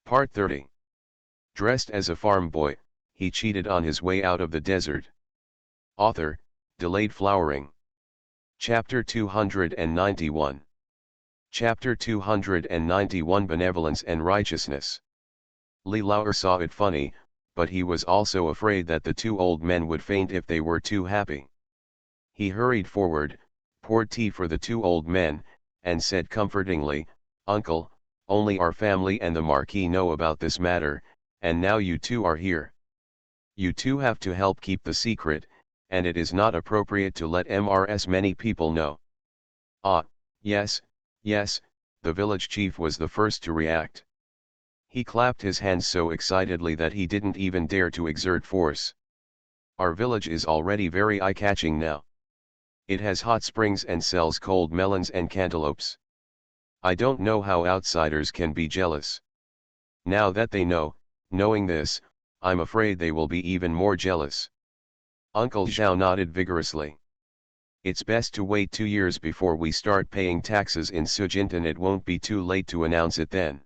Part 30. Dressed as a farm boy, he cheated on his way out of the desert. Author, Delayed Flowering. Chapter 291. Chapter 291 Benevolence and Righteousness. Li Lauer saw it funny, but he was also afraid that the two old men would faint if they were too happy. He hurried forward, poured tea for the two old men, and said comfortingly, "Uncle, only our family and the Marquis know about this matter, and now you two are here. You two have to help keep the secret, and it is not appropriate to let many people know." "Ah, yes, yes," the village chief was the first to react. He clapped his hands so excitedly that he didn't even dare to exert force. "Our village is already very eye-catching now. It has hot springs and sells cold melons and cantaloupes. I don't know how outsiders can be jealous. Now that they know, knowing this, I'm afraid they will be even more jealous." Uncle Zhao nodded vigorously. "It's best to wait 2 years before we start paying taxes in Sujintan. It won't be too late to announce it then.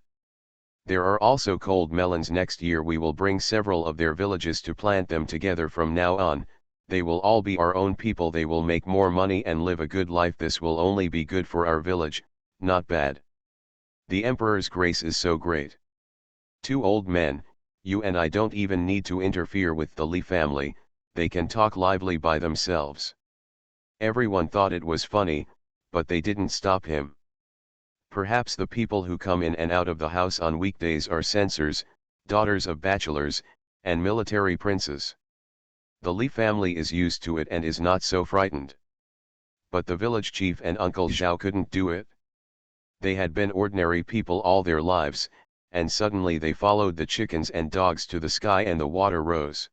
There are also cold melons next year. We will bring several of their villages to plant them together from now on. They will all be our own people. They will make more money and live a good life. This will only be good for our village, not bad. The Emperor's grace is so great. Two old men, you and I don't even need to interfere with the Li family, they can talk lively by themselves." Everyone thought it was funny, but they didn't stop him. "Perhaps the people who come in and out of the house on weekdays are censors, daughters of bachelors, and military princes. The Li family is used to it and is not so frightened. But the village chief and Uncle Zhao couldn't do it. They had been ordinary people all their lives, and suddenly they followed the chickens and dogs to the sky and the water rose.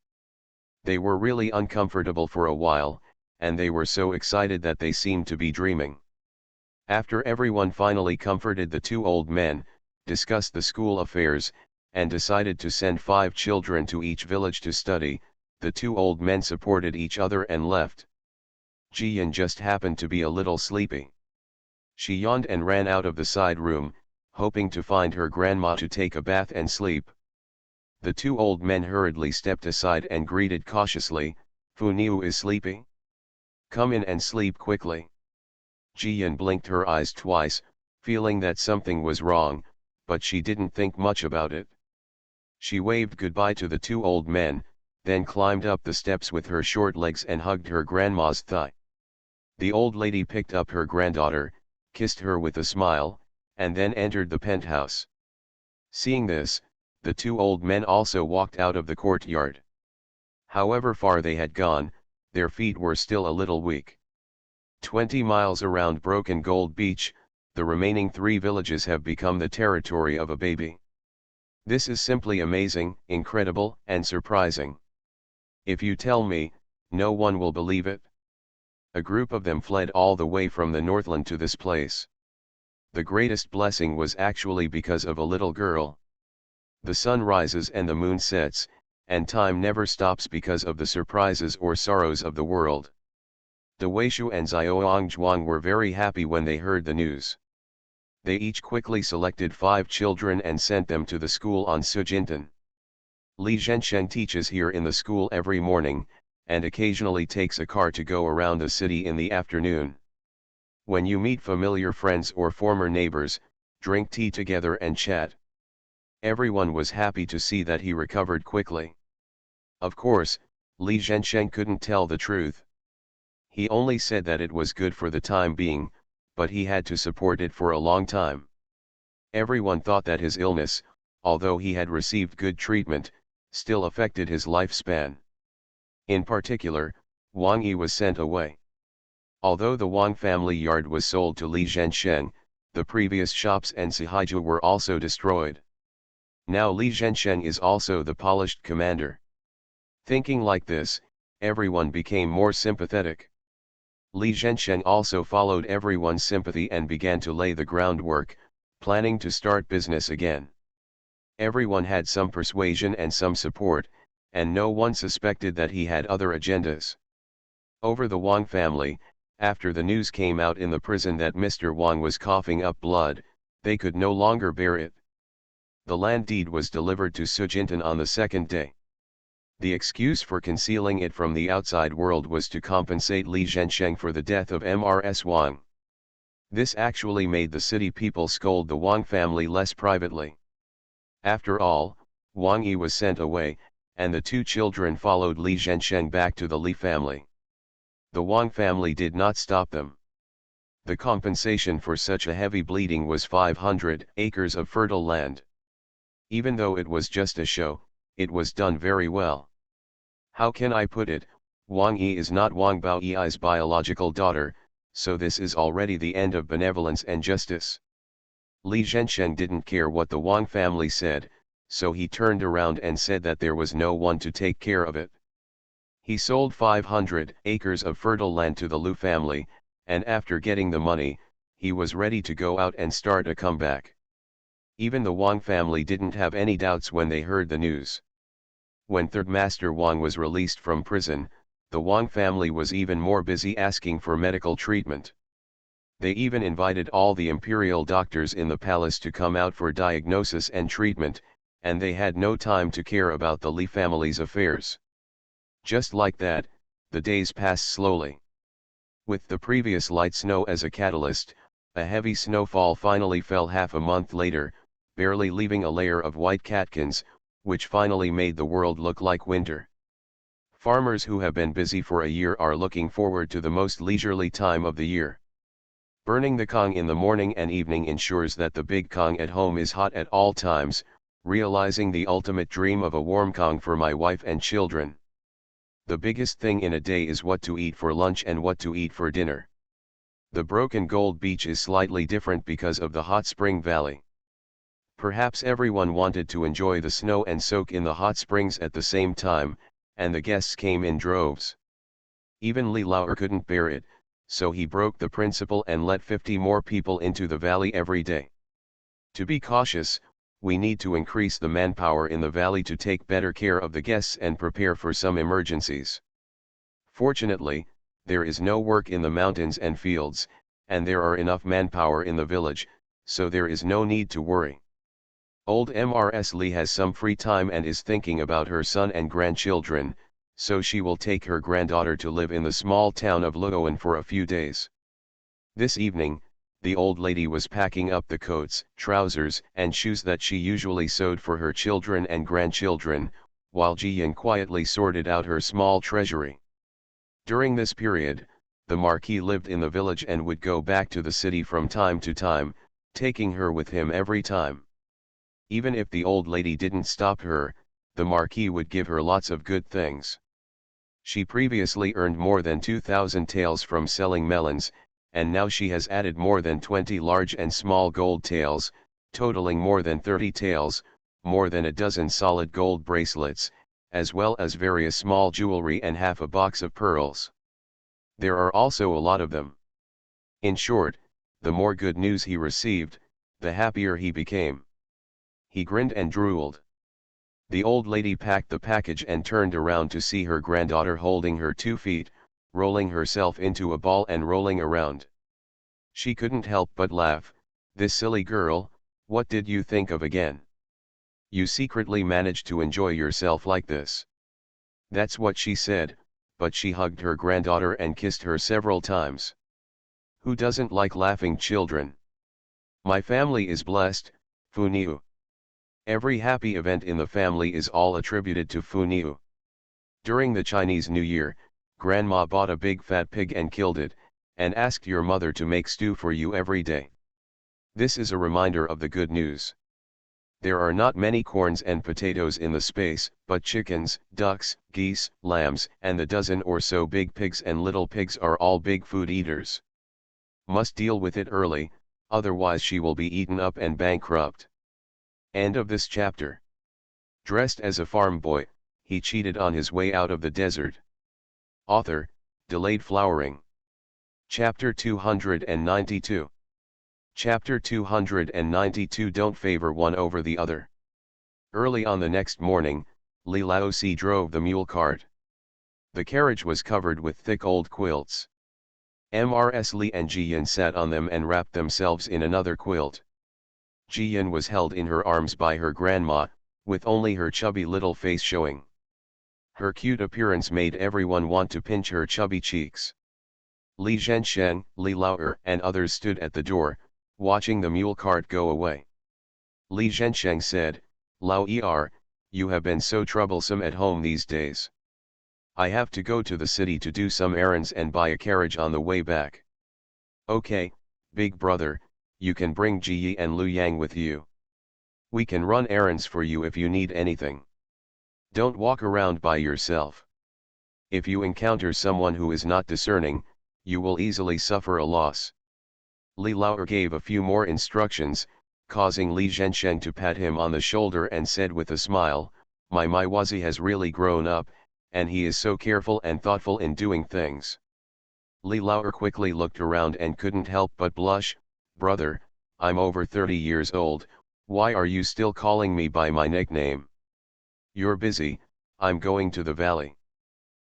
They were really uncomfortable for a while, and they were so excited that they seemed to be dreaming. After everyone finally comforted the two old men, discussed the school affairs, and decided to send 5 children to each village to study, the two old men supported each other and left. Jiyan just happened to be a little sleepy. She yawned and ran out of the side room, hoping to find her grandma to take a bath and sleep. The two old men hurriedly stepped aside and greeted cautiously, "Fu Niu is sleepy? Come in and sleep quickly." Jiyan blinked her eyes twice, feeling that something was wrong, but she didn't think much about it. She waved goodbye to the two old men, then climbed up the steps with her short legs and hugged her grandma's thigh. The old lady picked up her granddaughter, kissed her with a smile, and then entered the penthouse. Seeing this, the two old men also walked out of the courtyard. However far they had gone, their feet were still a little weak. 20 miles around Broken Gold Beach, the remaining 3 villages have become the territory of a baby. This is simply amazing, incredible, and surprising. If you tell me, no one will believe it. A group of them fled all the way from the Northland to this place. The greatest blessing was actually because of a little girl. The sun rises and the moon sets, and time never stops because of the surprises or sorrows of the world. De Weishu and Xiaoangzhuang were very happy when they heard the news. They each quickly selected 5 children and sent them to the school on Sujintan. Li Zhensheng teaches here in the school every morning, and occasionally takes a car to go around the city in the afternoon. When you meet familiar friends or former neighbors, drink tea together and chat. Everyone was happy to see that he recovered quickly. Of course, Li Zhensheng couldn't tell the truth. He only said that it was good for the time being, but he had to support it for a long time. Everyone thought that his illness, although he had received good treatment, still affected his lifespan. In particular, Wang Yi was sent away. Although the Wang family yard was sold to Li Zhensheng, the previous shops and Sihaju were also destroyed. Now Li Zhensheng is also the polished commander. Thinking like this, everyone became more sympathetic. Li Zhensheng also followed everyone's sympathy and began to lay the groundwork, planning to start business again. Everyone had some persuasion and some support, and no one suspected that he had other agendas. Over the Wang family, after the news came out in the prison that Mr. Wang was coughing up blood, they could no longer bear it. The land deed was delivered to Sujintan on the second day. The excuse for concealing it from the outside world was to compensate Li Zhensheng for the death of Mrs. Wang. This actually made the city people scold the Wang family less privately. After all, Wang Yi was sent away, and the two children followed Li Zhensheng back to the Li family. The Wang family did not stop them. The compensation for such a heavy bleeding was 500 acres of fertile land. Even though it was just a show, it was done very well. How can I put it? Wang Yi is not Wang Baoyi's biological daughter, so this is already the end of benevolence and justice. Li Zhensheng didn't care what the Wang family said, so he turned around and said that there was no one to take care of it. He sold 500 acres of fertile land to the Lu family, and after getting the money, he was ready to go out and start a comeback. Even the Wang family didn't have any doubts when they heard the news. When Third Master Wang was released from prison, the Wang family was even more busy asking for medical treatment. They even invited all the imperial doctors in the palace to come out for diagnosis and treatment, and they had no time to care about the Li family's affairs. Just like that, the days passed slowly. With the previous light snow as a catalyst, a heavy snowfall finally fell half a month later, barely leaving a layer of white catkins, which finally made the world look like winter. Farmers who have been busy for a year are looking forward to the most leisurely time of the year. Burning the Kong in the morning and evening ensures that the big Kong at home is hot at all times, realizing the ultimate dream of a warm Kong for my wife and children. The biggest thing in a day is what to eat for lunch and what to eat for dinner. The Broken Gold Beach is slightly different because of the hot spring valley. Perhaps everyone wanted to enjoy the snow and soak in the hot springs at the same time, and the guests came in droves. Even Li Laoer couldn't bear it, so he broke the principle and let 50 more people into the valley every day. To be cautious, we need to increase the manpower in the valley to take better care of the guests and prepare for some emergencies. Fortunately, there is no work in the mountains and fields, and there are enough manpower in the village, so there is no need to worry. Old Mrs. Li has some free time and is thinking about her son and grandchildren, so she will take her granddaughter to live in the small town of Luoan for a few days. This evening, the old lady was packing up the coats, trousers, and shoes that she usually sewed for her children and grandchildren, while Ji Yin quietly sorted out her small treasury. During this period, the Marquis lived in the village and would go back to the city from time to time, taking her with him every time. Even if the old lady didn't stop her, the Marquis would give her lots of good things. She previously earned more than 2,000 taels from selling melons, and now she has added more than 20 large and small gold taels, totaling more than 30 taels, more than a dozen solid gold bracelets, as well as various small jewelry and half a box of pearls. There are also a lot of them. In short, the more good news he received, the happier he became. He grinned and drooled. The old lady packed the package and turned around to see her granddaughter holding her 2 feet, rolling herself into a ball and rolling around. She couldn't help but laugh. This silly girl, what did you think of again? You secretly managed to enjoy yourself like this. That's what she said, but she hugged her granddaughter and kissed her several times. Who doesn't like laughing children? My family is blessed, Fu Niu. Every happy event in the family is all attributed to Fu Niu. During the Chinese New Year, Grandma bought a big fat pig and killed it, and asked your mother to make stew for you every day. This is a reminder of the good news. There are not many corns and potatoes in the space, but chickens, ducks, geese, lambs, and the dozen or so big pigs and little pigs are all big food eaters. Must deal with it early, otherwise she will be eaten up and bankrupt. End of this chapter. Dressed as a farm boy, he cheated on his way out of the desert. Author, Delayed Flowering. Chapter 292. Chapter 292. Don't favor one over the other. Early on the next morning, Li Laosi drove the mule cart. The carriage was covered with thick old quilts. Mrs. Li and Ji Yin sat on them and wrapped themselves in another quilt. Jiyan was held in her arms by her grandma, with only her chubby little face showing. Her cute appearance made everyone want to pinch her chubby cheeks. Li Zhensheng, Li Laoer and others stood at the door, watching the mule cart go away. Li Zhensheng said, "Lao Er, you have been so troublesome at home these days. I have to go to the city to do some errands and buy a carriage on the way back." "Okay, big brother, you can bring Ji Yi and Lu Yang with you. We can run errands for you if you need anything. Don't walk around by yourself. If you encounter someone who is not discerning, you will easily suffer a loss." Li Laoer gave a few more instructions, causing Li Zhensheng to pat him on the shoulder and said with a smile, My Wazi has really grown up, and he is so careful and thoughtful in doing things." Li Laoer quickly looked around and couldn't help but blush. "Brother, I'm over 30 years old, why are you still calling me by my nickname? You're busy, I'm going to the valley."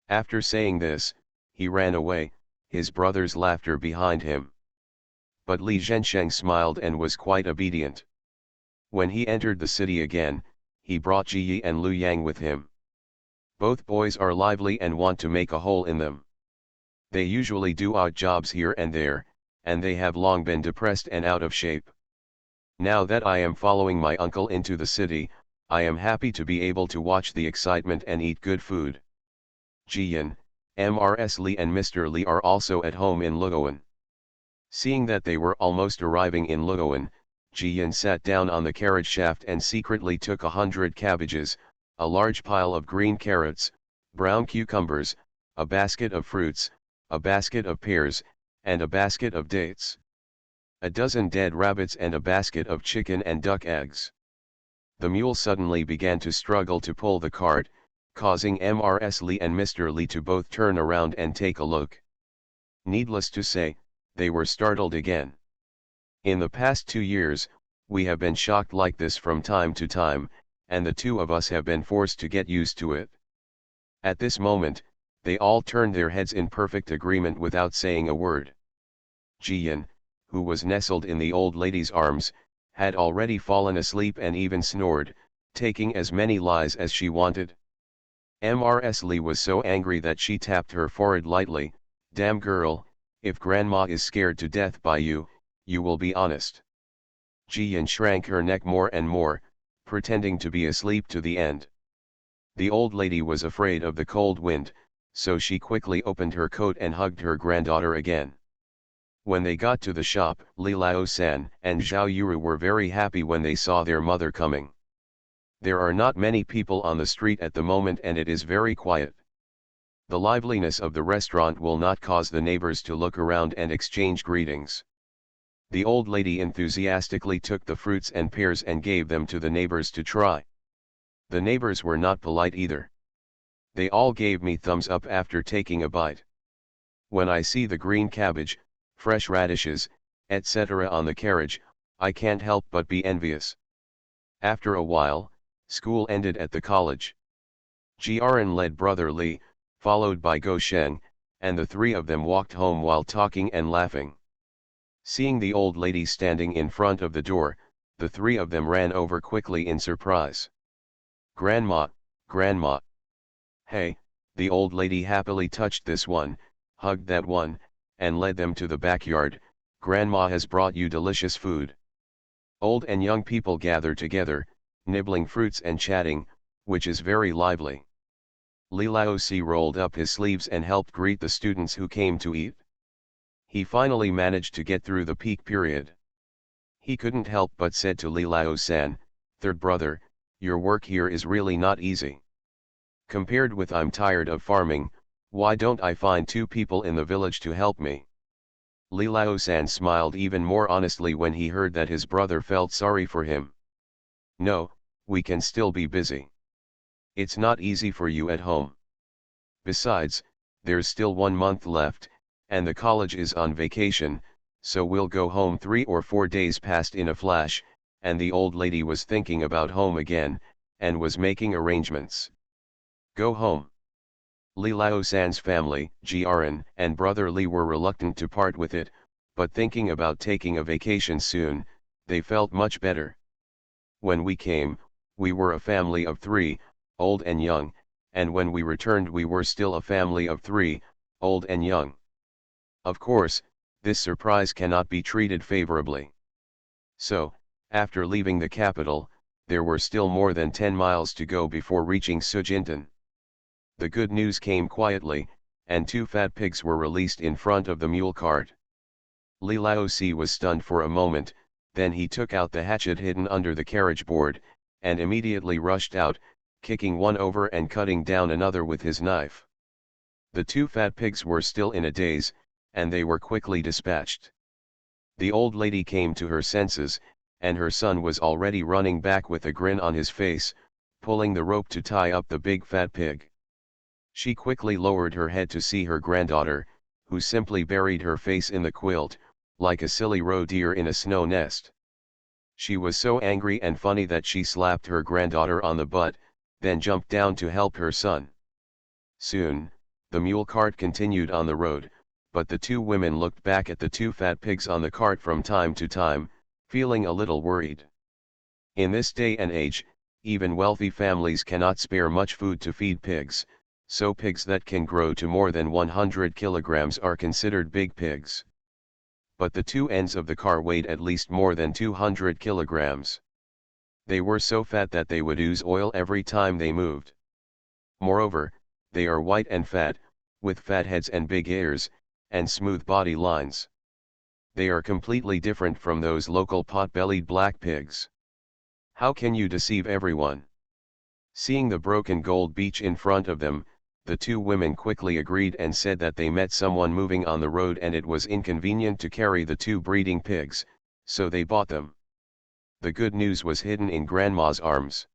After saying this, he ran away, his brother's laughter behind him. But Li Zhensheng smiled and was quite obedient. When he entered the city again, he brought Ji Yi and Lu Yang with him. Both boys are lively and want to make a hole in them. They usually do odd jobs here and there, and they have long been depressed and out of shape. Now that I am following my uncle into the city, I am happy to be able to watch the excitement and eat good food. Jiyan, Mrs. Li and Mr. Li are also at home in Luoan. Seeing that they were almost arriving in Luoan, Jiyan sat down on the carriage shaft and secretly took 100 cabbages, a large pile of green carrots, brown cucumbers, a basket of fruits, a basket of pears, and a basket of dates. A dozen dead rabbits and a basket of chicken and duck eggs. The mule suddenly began to struggle to pull the cart, causing Mrs. Li and Mr. Li to both turn around and take a look. Needless to say, they were startled again. In the past 2 years, we have been shocked like this from time to time, and the two of us have been forced to get used to it. At this moment, they all turned their heads in perfect agreement without saying a word. Jiyan, who was nestled in the old lady's arms, had already fallen asleep and even snored, taking as many lies as she wanted. Mrs. Li was so angry that she tapped her forehead lightly. "Damn girl, if grandma is scared to death by you, you will be honest." Jiyan shrank her neck more and more, pretending to be asleep to the end. The old lady was afraid of the cold wind, so she quickly opened her coat and hugged her granddaughter again. When they got to the shop, Li Lao-san and Zhao Yuru were very happy when they saw their mother coming. There are not many people on the street at the moment and it is very quiet. The liveliness of the restaurant will not cause the neighbors to look around and exchange greetings. The old lady enthusiastically took the fruits and pears and gave them to the neighbors to try. The neighbors were not polite either. They all gave me thumbs up after taking a bite. When I see the green cabbage, fresh radishes, etc. on the carriage, I can't help but be envious. After a while, school ended at the college. Jiaran led brother Li, followed by Go Sheng, and the three of them walked home while talking and laughing. Seeing the old lady standing in front of the door, the three of them ran over quickly in surprise. "Grandma, Grandma!" "Hey!" The old lady happily touched this one, hugged that one, and led them to the backyard. "Grandma has brought you delicious food." Old and young people gather together, nibbling fruits and chatting, which is very lively. Li Laosi rolled up his sleeves and helped greet the students who came to eat. He finally managed to get through the peak period. He couldn't help but said to Li Lao-san, "Third brother, your work here is really not easy. Compared with I'm tired of farming, why don't I find 2 people in the village to help me?" Li Lao-san smiled even more honestly when he heard that his brother felt sorry for him. "No, we can still be busy. It's not easy for you at home. Besides, there's still 1 month left, and the college is on vacation, so we'll go home." 3 or 4 days passed in a flash, and the old lady was thinking about home again, and was making arrangements. Go home. Li Lao-san's family, Jiaran and brother Li were reluctant to part with it, but thinking about taking a vacation soon, they felt much better. When we came, we were a family of 3, old and young, and when we returned we were still a family of 3, old and young. Of course, this surprise cannot be treated favorably. So, after leaving the capital, there were still more than 10 miles to go before reaching Sujintan. The good news came quietly, and 2 fat pigs were released in front of the mule cart. Li Laosi was stunned for a moment, then he took out the hatchet hidden under the carriage board, and immediately rushed out, kicking one over and cutting down another with his knife. The 2 fat pigs were still in a daze, and they were quickly dispatched. The old lady came to her senses, and her son was already running back with a grin on his face, pulling the rope to tie up the big fat pig. She quickly lowered her head to see her granddaughter, who simply buried her face in the quilt, like a silly roe deer in a snow nest. She was so angry and funny that she slapped her granddaughter on the butt, then jumped down to help her son. Soon, the mule cart continued on the road, but the 2 women looked back at the 2 fat pigs on the cart from time to time, feeling a little worried. In this day and age, even wealthy families cannot spare much food to feed pigs, so pigs that can grow to more than 100 kilograms are considered big pigs. But the 2 ends of the car weighed at least more than 200 kilograms. They were so fat that they would ooze oil every time they moved. Moreover, they are white and fat, with fat heads and big ears, and smooth body lines. They are completely different from those local pot-bellied black pigs. How can you deceive everyone? Seeing the broken gold beach in front of them, the 2 women quickly agreed and said that they met someone moving on the road and it was inconvenient to carry the 2 breeding pigs, so they bought them. The good news was hidden in Grandma's arms.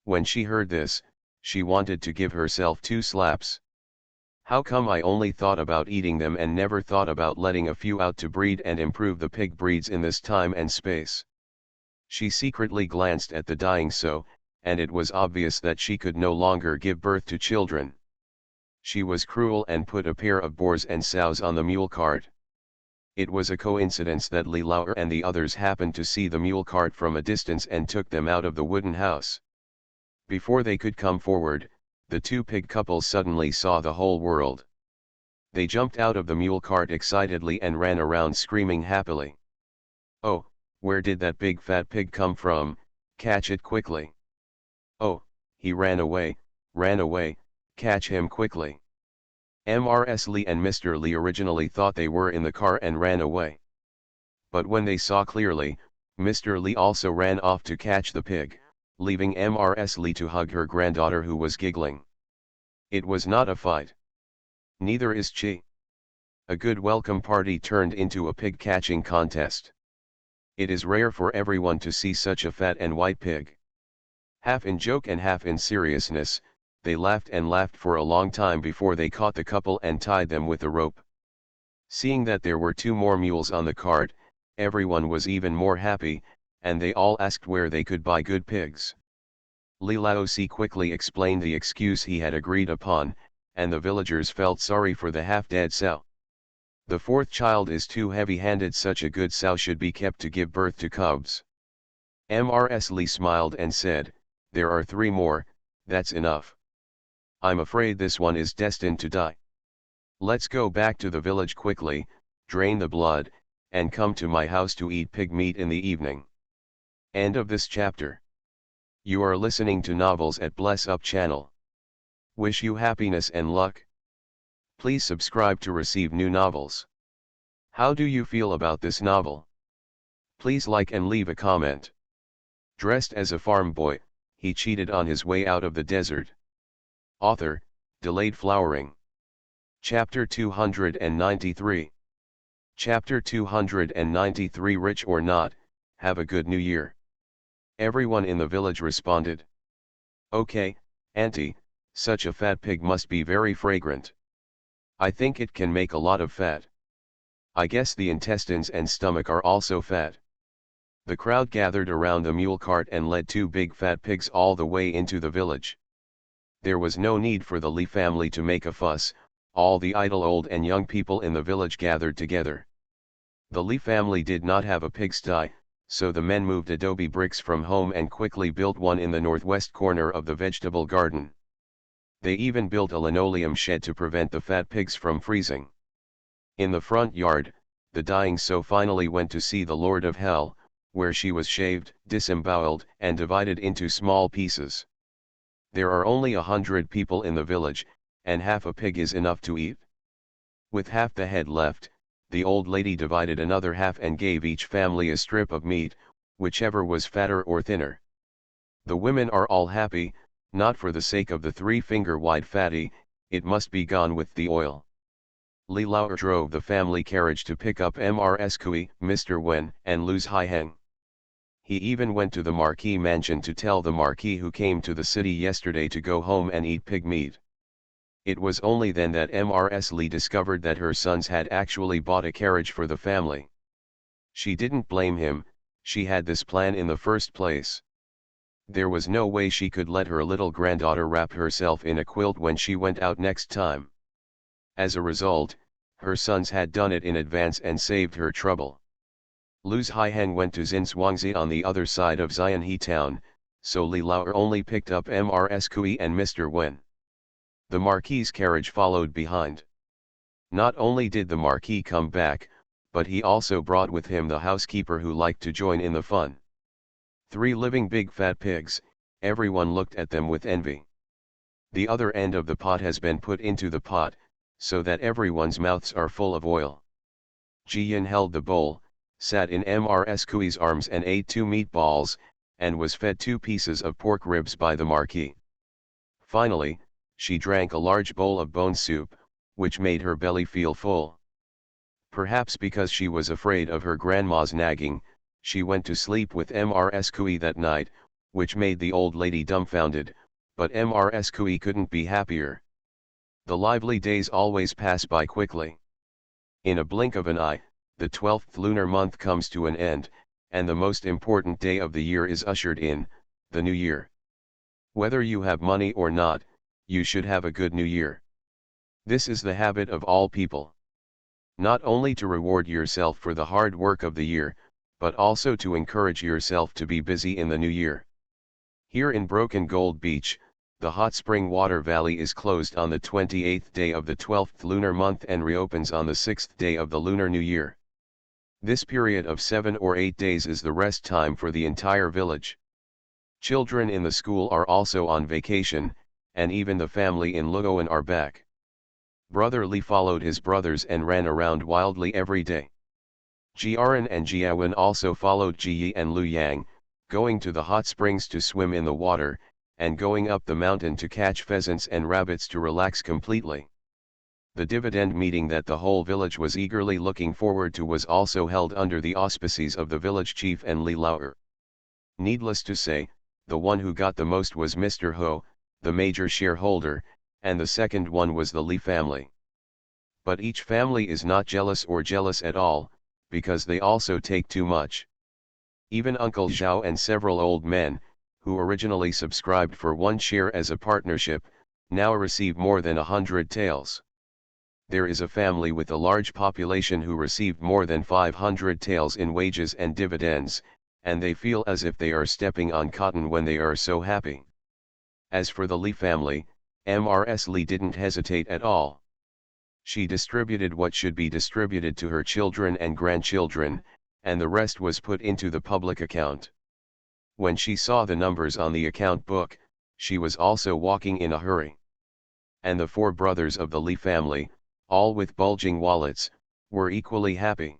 When she heard this, she wanted to give herself 2 slaps. How come I only thought about eating them and never thought about letting a few out to breed and improve the pig breeds in this time and space? She secretly glanced at the dying sow, and it was obvious that she could no longer give birth to children. She was cruel and put a pair of boars and sows on the mule cart. It was a coincidence that Li Lao and the others happened to see the mule cart from a distance and took them out of the wooden house. Before they could come forward, the 2 pig couples suddenly saw the whole world. They jumped out of the mule cart excitedly and ran around screaming happily. "Oh, where did that big fat pig come from? Catch it quickly. Oh, he ran away, catch him quickly." Mrs. Li and Mr. Li originally thought they were in the car and ran away. But when they saw clearly, Mr. Li also ran off to catch the pig, leaving Mrs. Li to hug her granddaughter who was giggling. It was not a fight. Neither is Chi. A good welcome party turned into a pig catching contest. It is rare for everyone to see such a fat and white pig. Half in joke and half in seriousness, they laughed and laughed for a long time before they caught the couple and tied them with a rope. Seeing that there were 2 more mules on the cart, everyone was even more happy, and they all asked where they could buy good pigs. Li Laosi quickly explained the excuse he had agreed upon, and the villagers felt sorry for the half-dead sow. The 4th child is too heavy-handed, such a good sow should be kept to give birth to cubs. Mrs. Li smiled and said, "There are 3 more, that's enough. I'm afraid this one is destined to die. Let's go back to the village quickly, drain the blood, and come to my house to eat pig meat in the evening." End of this chapter. You are listening to Novels at Bless Up channel. Wish you happiness and luck. Please subscribe to receive new novels. How do you feel about this novel? Please like and leave a comment. Dressed as a farm boy, he cheated on his way out of the desert. Author, Delayed Flowering. Chapter 293. Chapter 293. Rich or not, have a good new year. Everyone in the village responded. "Okay, Auntie, such a fat pig must be very fragrant. I think it can make a lot of fat. I guess the intestines and stomach are also fat." The crowd gathered around the mule cart and led 2 big fat pigs all the way into the village. There was no need for the Li family to make a fuss, all the idle old and young people in the village gathered together. The Li family did not have a pigsty, so the men moved adobe bricks from home and quickly built one in the northwest corner of the vegetable garden. They even built a linoleum shed to prevent the fat pigs from freezing. In the front yard, the dying sow finally went to see the Lord of Hell, where she was shaved, disemboweled, and divided into small pieces. There are only 100 people in the village, and half a pig is enough to eat. With half the head left, the old lady divided another half and gave each family a strip of meat, whichever was fatter or thinner. The women are all happy, not for the sake of the 3-finger-wide fatty, it must be gone with the oil. Li Lauer drove the family carriage to pick up Mrs. Kui, Mr. Wen, and Luz Haiheng. He even went to the Marquis mansion to tell the Marquis who came to the city yesterday to go home and eat pig meat. It was only then that Mrs. Li discovered that her sons had actually bought a carriage for the family. She didn't blame him, she had this plan in the first place. There was no way she could let her little granddaughter wrap herself in a quilt when she went out next time. As a result, her sons had done it in advance and saved her trouble. Luz Haiheng went to Xinshuangzi on the other side of Xianhe town, so Li Lauer only picked up Mrs. Kui and Mr. Wen. The Marquis's carriage followed behind. Not only did the Marquis come back, but he also brought with him the housekeeper who liked to join in the fun. 3 living big fat pigs, everyone looked at them with envy. The other end of the pot has been put into the pot, so that everyone's mouths are full of oil. Jiyan held the bowl, sat in Mrs. Kui's arms and ate 2 meatballs, and was fed 2 pieces of pork ribs by the Marquis. Finally, she drank a large bowl of bone soup, which made her belly feel full. Perhaps because she was afraid of her grandma's nagging, she went to sleep with Mrs. Kui that night, which made the old lady dumbfounded, but Mrs. Kui couldn't be happier. The lively days always pass by quickly. In a blink of an eye, the 12th lunar month comes to an end, and the most important day of the year is ushered in, the New Year. Whether you have money or not, you should have a good New Year. This is the habit of all people. Not only to reward yourself for the hard work of the year, but also to encourage yourself to be busy in the new year. Here in Broken Gold Beach, the hot spring water valley is closed on the 28th day of the 12th lunar month and reopens on the 6th day of the Lunar New Year. This period of 7 or 8 days is the rest time for the entire village. Children in the school are also on vacation, and even the family in Luoan are back. Brother Li followed his brothers and ran around wildly every day. Jiaran and Jiawen also followed Jiyi and Lu Yang, going to the hot springs to swim in the water, and going up the mountain to catch pheasants and rabbits to relax completely. The dividend meeting that the whole village was eagerly looking forward to was also held under the auspices of the village chief and Li Lauer. Needless to say, the one who got the most was Mr. Ho, the major shareholder, and the second one was the Li family. But each family is not jealous or jealous at all, because they also take too much. Even Uncle Zhao and several old men, who originally subscribed for 1 share as a partnership, now receive more than 100 taels. There is a family with a large population who received more than 500 taels in wages and dividends, and they feel as if they are stepping on cotton when they are so happy. As for the Li family, Mrs. Li didn't hesitate at all. She distributed what should be distributed to her children and grandchildren, and the rest was put into the public account. When she saw the numbers on the account book, she was also walking in a hurry. And the 4 brothers of the Li family, all with bulging wallets, were equally happy.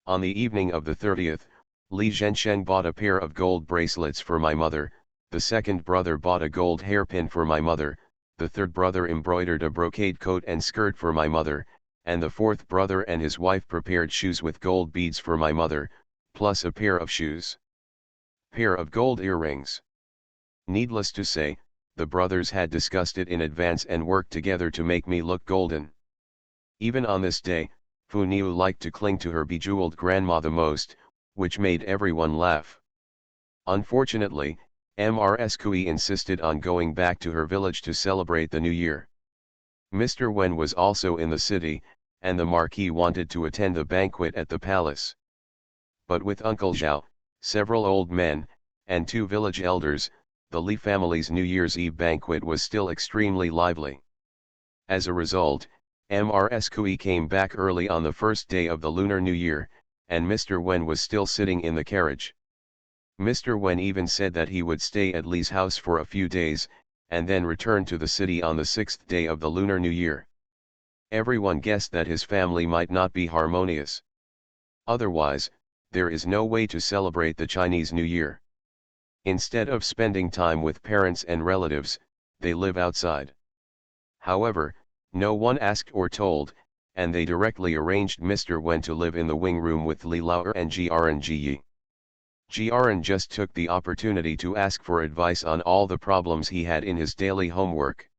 On the evening of the 30th, Li Zhensheng bought a pair of gold bracelets for my mother, the second brother bought a gold hairpin for my mother, the third brother embroidered a brocade coat and skirt for my mother, and the fourth brother and his wife prepared shoes with gold beads for my mother, plus a pair of shoes. Pair of gold earrings. Needless to say, the brothers had discussed it in advance and worked together to make me look golden. Even on this day, Fu Niu liked to cling to her bejeweled grandma the most, which made everyone laugh. Unfortunately, Mrs. Kui insisted on going back to her village to celebrate the New Year. Mr. Wen was also in the city, and the Marquis wanted to attend the banquet at the palace. But with Uncle Zhao, several old men, and 2 village elders, the Li family's New Year's Eve banquet was still extremely lively. As a result, Mrs. Kui came back early on the first day of the Lunar New Year, and Mr. Wen was still sitting in the carriage. Mr. Wen even said that he would stay at Li's house for a few days, and then return to the city on the 6th day of the Lunar New Year. Everyone guessed that his family might not be harmonious. Otherwise, there is no way to celebrate the Chinese New Year. Instead of spending time with parents and relatives, they live outside. However, no one asked or told, and they directly arranged Mr. Wen to live in the wing room with Li Laoer and Jiaren Ji. Jiaren just took the opportunity to ask for advice on all the problems he had in his daily homework.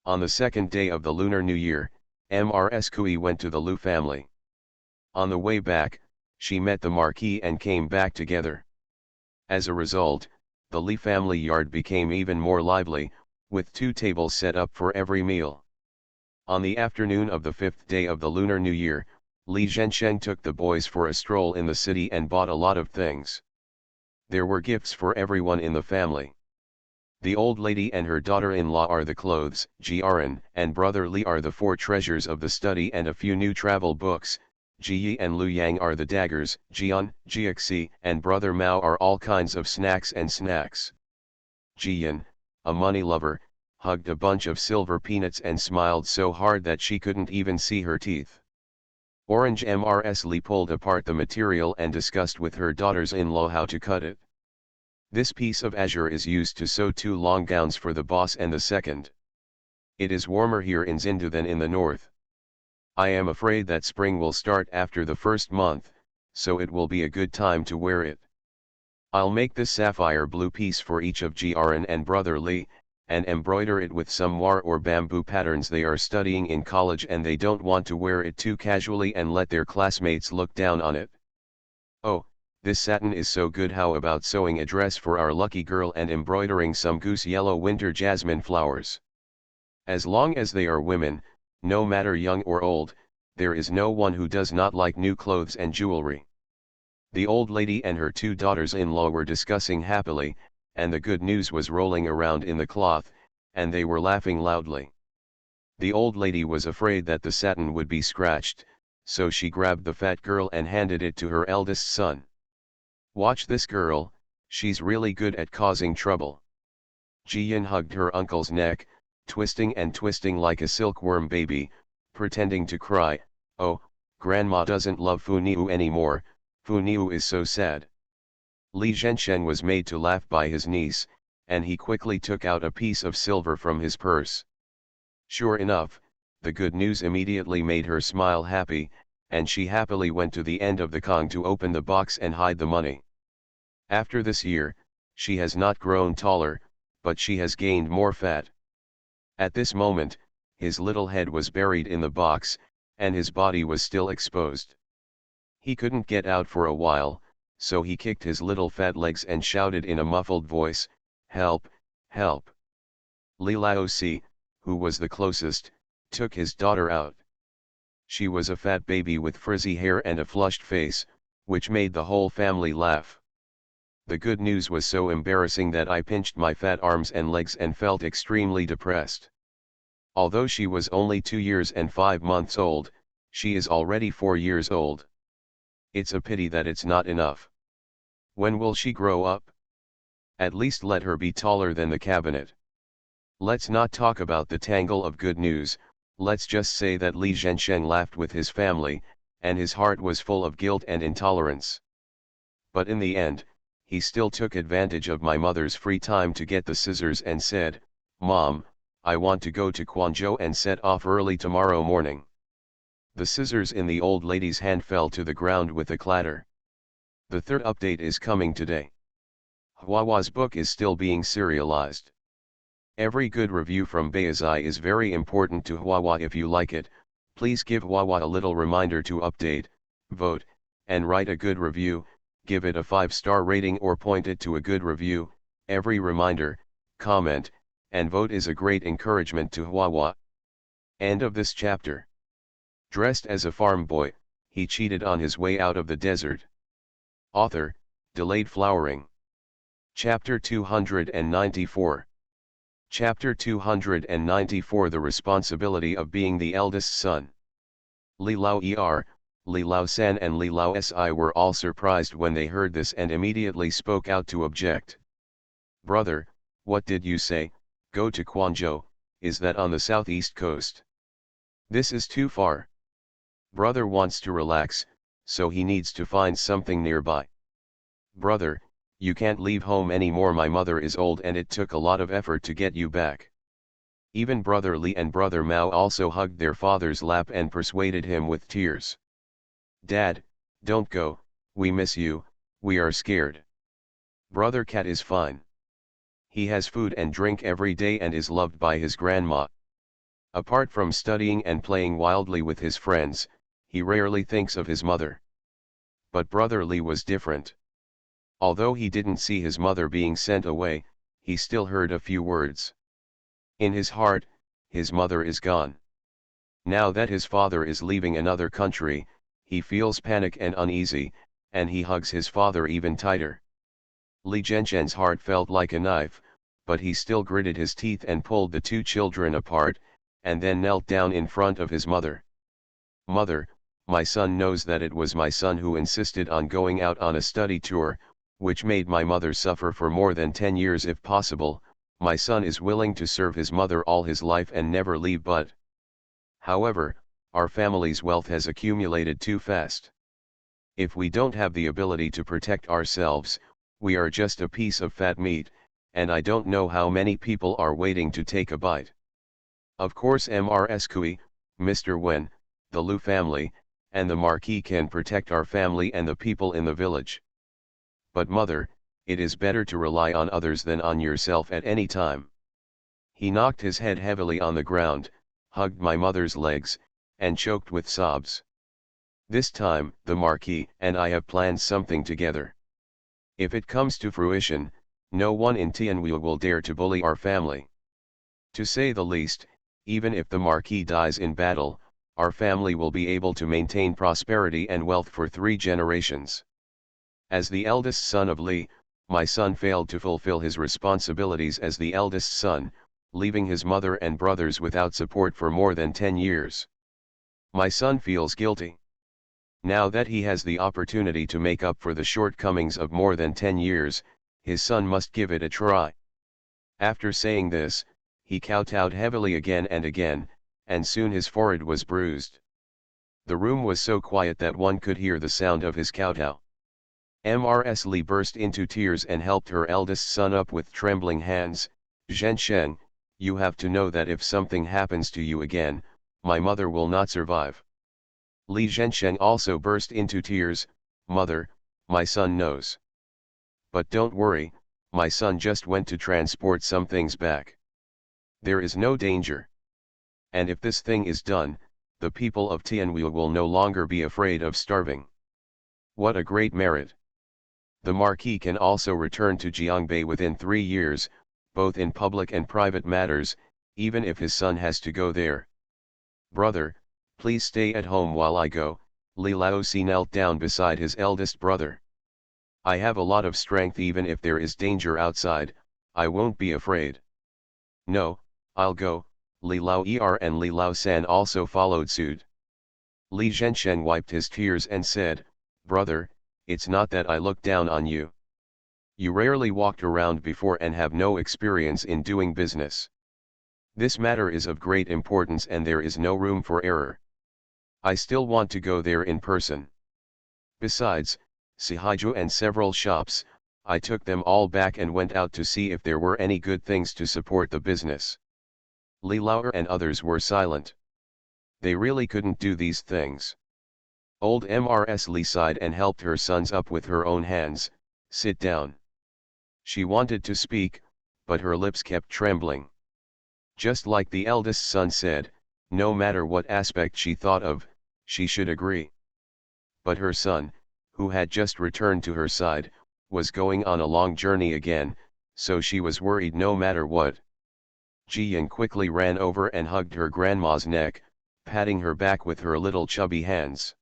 On the second day of the Lunar New Year, Mrs. Kui went to the Lu family. On the way back, she met the Marquis and came back together. As a result, the Li family yard became even more lively, with 2 tables set up for every meal. On the afternoon of the 5th day of the Lunar New Year, Li Zhensheng took the boys for a stroll in the city and bought a lot of things. There were gifts for everyone in the family. The old lady and her daughter-in-law are the clothes, Jiaren and brother Li are the 4 treasures of the study and a few new travel books, Ji and Lu Yang are the daggers, Jian, Jiaxi and brother Mao are all kinds of snacks and snacks. Jian, a money lover, hugged a bunch of silver peanuts and smiled so hard that she couldn't even see her teeth. Orange Mrs. Li pulled apart the material and discussed with her daughters-in-law how to cut it. This piece of azure is used to sew 2 long gowns for the boss and the second. It is warmer here in Zindu than in the north. I am afraid that spring will start after the first month, so it will be a good time to wear it. I'll make this sapphire blue piece for each of Jiaren and brother Li, and embroider it with some moire or bamboo patterns. They are studying in college and they don't want to wear it too casually and let their classmates look down on it. Oh, this satin is so good. How about sewing a dress for our lucky girl and embroidering some goose yellow winter jasmine flowers? As long as they are women, no matter young or old, there is no one who does not like new clothes and jewelry. The old lady and her 2 daughters-in-law were discussing happily, and the good news was rolling around in the cloth, and they were laughing loudly. The old lady was afraid that the satin would be scratched, so she grabbed the fat girl and handed it to her eldest son. Watch this girl, she's really good at causing trouble. Jiyan hugged her uncle's neck, twisting and twisting like a silkworm baby, pretending to cry. Oh, grandma doesn't love Fu Niu anymore, Fu Niu is so sad. Li Zhensheng was made to laugh by his niece, and he quickly took out a piece of silver from his purse. Sure enough, the good news immediately made her smile happy, and she happily went to the end of the Kong to open the box and hide the money. After this year, she has not grown taller, but she has gained more fat. At this moment, his little head was buried in the box, and his body was still exposed. He couldn't get out for a while, so he kicked his little fat legs and shouted in a muffled voice, "Help, help!" Li Laosi, who was the closest, took his daughter out. She was a fat baby with frizzy hair and a flushed face, which made the whole family laugh. The good news was so embarrassing that I pinched my fat arms and legs and felt extremely depressed. Although she was only 2 years and 5 months old, she is already 4 years old. It's a pity that it's not enough. When will she grow up? At least let her be taller than the cabinet. Let's not talk about the tangle of good news, let's just say that Li Zhensheng laughed with his family, and his heart was full of guilt and intolerance. But in the end, he still took advantage of my mother's free time to get the scissors and said, "Mom, I want to go to Quanzhou and set off early tomorrow morning." The scissors in the old lady's hand fell to the ground with a clatter. The 3rd update is coming today. Huahua's book is still being serialized. Every good review from Beizai is very important to Huahua. If you like it, please give Huahua a little reminder to update, vote, and write a good review. Give it a 5-star rating or point it to a good review. Every reminder, comment, and vote is a great encouragement to Huahua. End of this chapter. Dressed as a farm boy, he cheated on his way out of the desert. Author, Delayed flowering. Chapter 294. Chapter 294 The responsibility of being the eldest son. Li Lao Li Lao San and Li Lao Si were all surprised when they heard this and immediately spoke out to object. Brother, what did you say? Go to Quanzhou, is that on the southeast coast? This is too far. Brother wants to relax, so he needs to find something nearby. Brother, you can't leave home anymore, my mother is old and it took a lot of effort to get you back. Even Brother Li and Brother Mao also hugged their father's lap and persuaded him with tears. Dad, don't go, we miss you, we are scared. Brother Cat is fine. He has food and drink every day and is loved by his grandma. Apart from studying and playing wildly with his friends, he rarely thinks of his mother. But Brother Li was different. Although he didn't see his mother being sent away, he still heard a few words. In his heart, his mother is gone. Now that his father is leaving another country, he feels panic and uneasy, and he hugs his father even tighter. Li Zhenshen's heart felt like a knife, but he still gritted his teeth and pulled the two children apart, and then knelt down in front of his mother. Mother, my son knows that it was my son who insisted on going out on a study tour, which made my mother suffer for more than 10 years if possible. My son is willing to serve his mother all his life and never leave, but however, our family's wealth has accumulated too fast. If we don't have the ability to protect ourselves, we are just a piece of fat meat, and I don't know how many people are waiting to take a bite. Of course Mrs. Kui, Mr. Wen, the Lu family, and the Marquis can protect our family and the people in the village. But mother, it is better to rely on others than on yourself at any time. He knocked his head heavily on the ground, hugged my mother's legs, and choked with sobs. This time, the Marquis and I have planned something together. If it comes to fruition, no one in Tianwu will dare to bully our family. To say the least, even if the Marquis dies in battle, our family will be able to maintain prosperity and wealth for 3 generations. As the eldest son of Li, my son failed to fulfill his responsibilities as the eldest son, leaving his mother and brothers without support for more than 10 years. My son feels guilty. Now that he has the opportunity to make up for the shortcomings of more than 10 years, his son must give it a try. After saying this, he kowtowed heavily again and again, and soon his forehead was bruised. The room was so quiet that one could hear the sound of his kowtow. Mrs. Li burst into tears and helped her eldest son up with trembling hands. Zhensheng, you have to know that if something happens to you again, my mother will not survive. Li Zhensheng also burst into tears. Mother, my son knows. But don't worry, my son just went to transport some things back. There is no danger. And if this thing is done, the people of Tianwu will no longer be afraid of starving. What a great merit! The Marquis can also return to Jiangbei within 3 years, both in public and private matters, even if his son has to go there. Brother, please stay at home while I go. Li Laosi knelt down beside his eldest brother. I have a lot of strength. Even if there is danger outside, I won't be afraid. No, I'll go. Li Lao and Li Lao San also followed suit. Li Zhensheng wiped his tears and said, Brother, it's not that I look down on you. You rarely walked around before and have no experience in doing business. This matter is of great importance and there is no room for error. I still want to go there in person. Besides, Sihaijiu and several shops, I took them all back and went out to see if there were any good things to support the business. Li Lao and others were silent. They really couldn't do these things. Old Mrs. Li sighed and helped her sons up with her own hands. Sit down. She wanted to speak, but her lips kept trembling. Just like the eldest son said, no matter what aspect she thought of, she should agree. But her son, who had just returned to her side, was going on a long journey again, so she was worried no matter what. Ji Yin quickly ran over and hugged her grandma's neck, patting her back with her little chubby hands.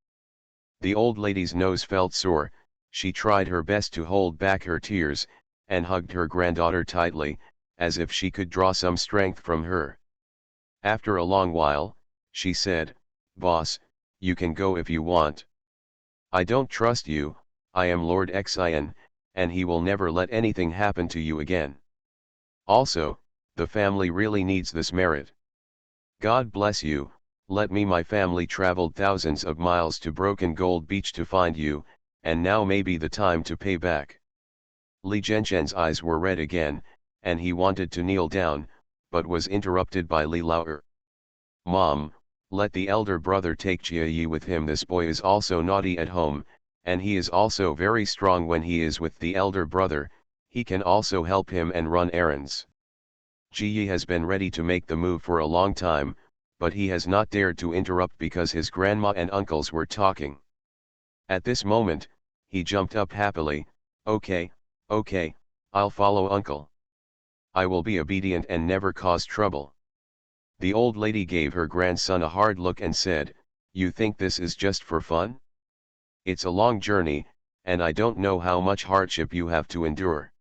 The old lady's nose felt sore, She tried her best to hold back her tears, and hugged her granddaughter tightly, as if she could draw some strength from her. After a long while, she said, "Boss, you can go if you want. I don't trust you, I am Lord Xian, and he will never let anything happen to you again. Also, the family really needs this merit. God bless you, let me. My family traveled thousands of miles to Broken Gold Beach to find you, and now may be the time to pay back." Li Zhenshen's eyes were red again, and he wanted to kneel down, but was interrupted by Li Laoer. "Mom, let the elder brother take Jia Yi with him. This boy is also naughty at home, and he is also very strong when he is with the elder brother. He can also help him and run errands." Ji Yi has been ready to make the move for a long time, but he has not dared to interrupt because his grandma and uncles were talking. At this moment, he jumped up happily. Okay, I'll follow uncle. I will be obedient and never cause trouble." The old lady gave her grandson a hard look and said, "You think this is just for fun? It's a long journey, and I don't know how much hardship you have to endure."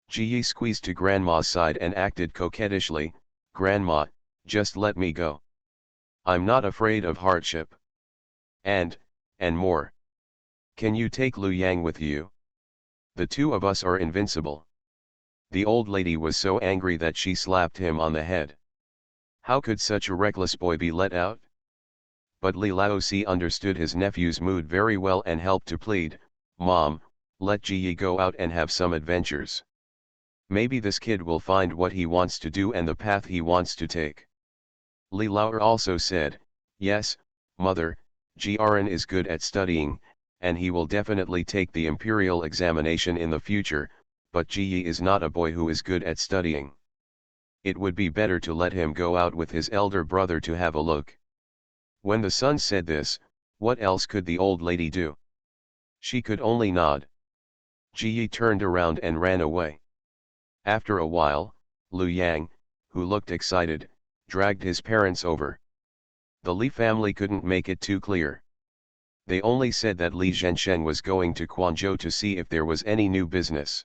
Ji Yi squeezed to grandma's side and acted coquettishly, "Grandma, just let me go. I'm not afraid of hardship. And more. Can you take Lu Yang with you? The two of us are invincible." The old lady was so angry that she slapped him on the head. How could such a reckless boy be let out? But Li Laosi understood his nephew's mood very well and helped to plead, "Mom, let Ji Yi go out and have some adventures. Maybe this kid will find what he wants to do and the path he wants to take." Li Laoer also said, "Yes, mother, Jiren is good at studying, and he will definitely take the imperial examination in the future, but Ji Yi is not a boy who is good at studying. It would be better to let him go out with his elder brother to have a look." When the son said this, what else could the old lady do? She could only nod. Ji Yi turned around and ran away. After a while, Lu Yang, who looked excited, dragged his parents over. The Li family couldn't make it too clear. They only said that Li Zhensheng was going to Quanzhou to see if there was any new business.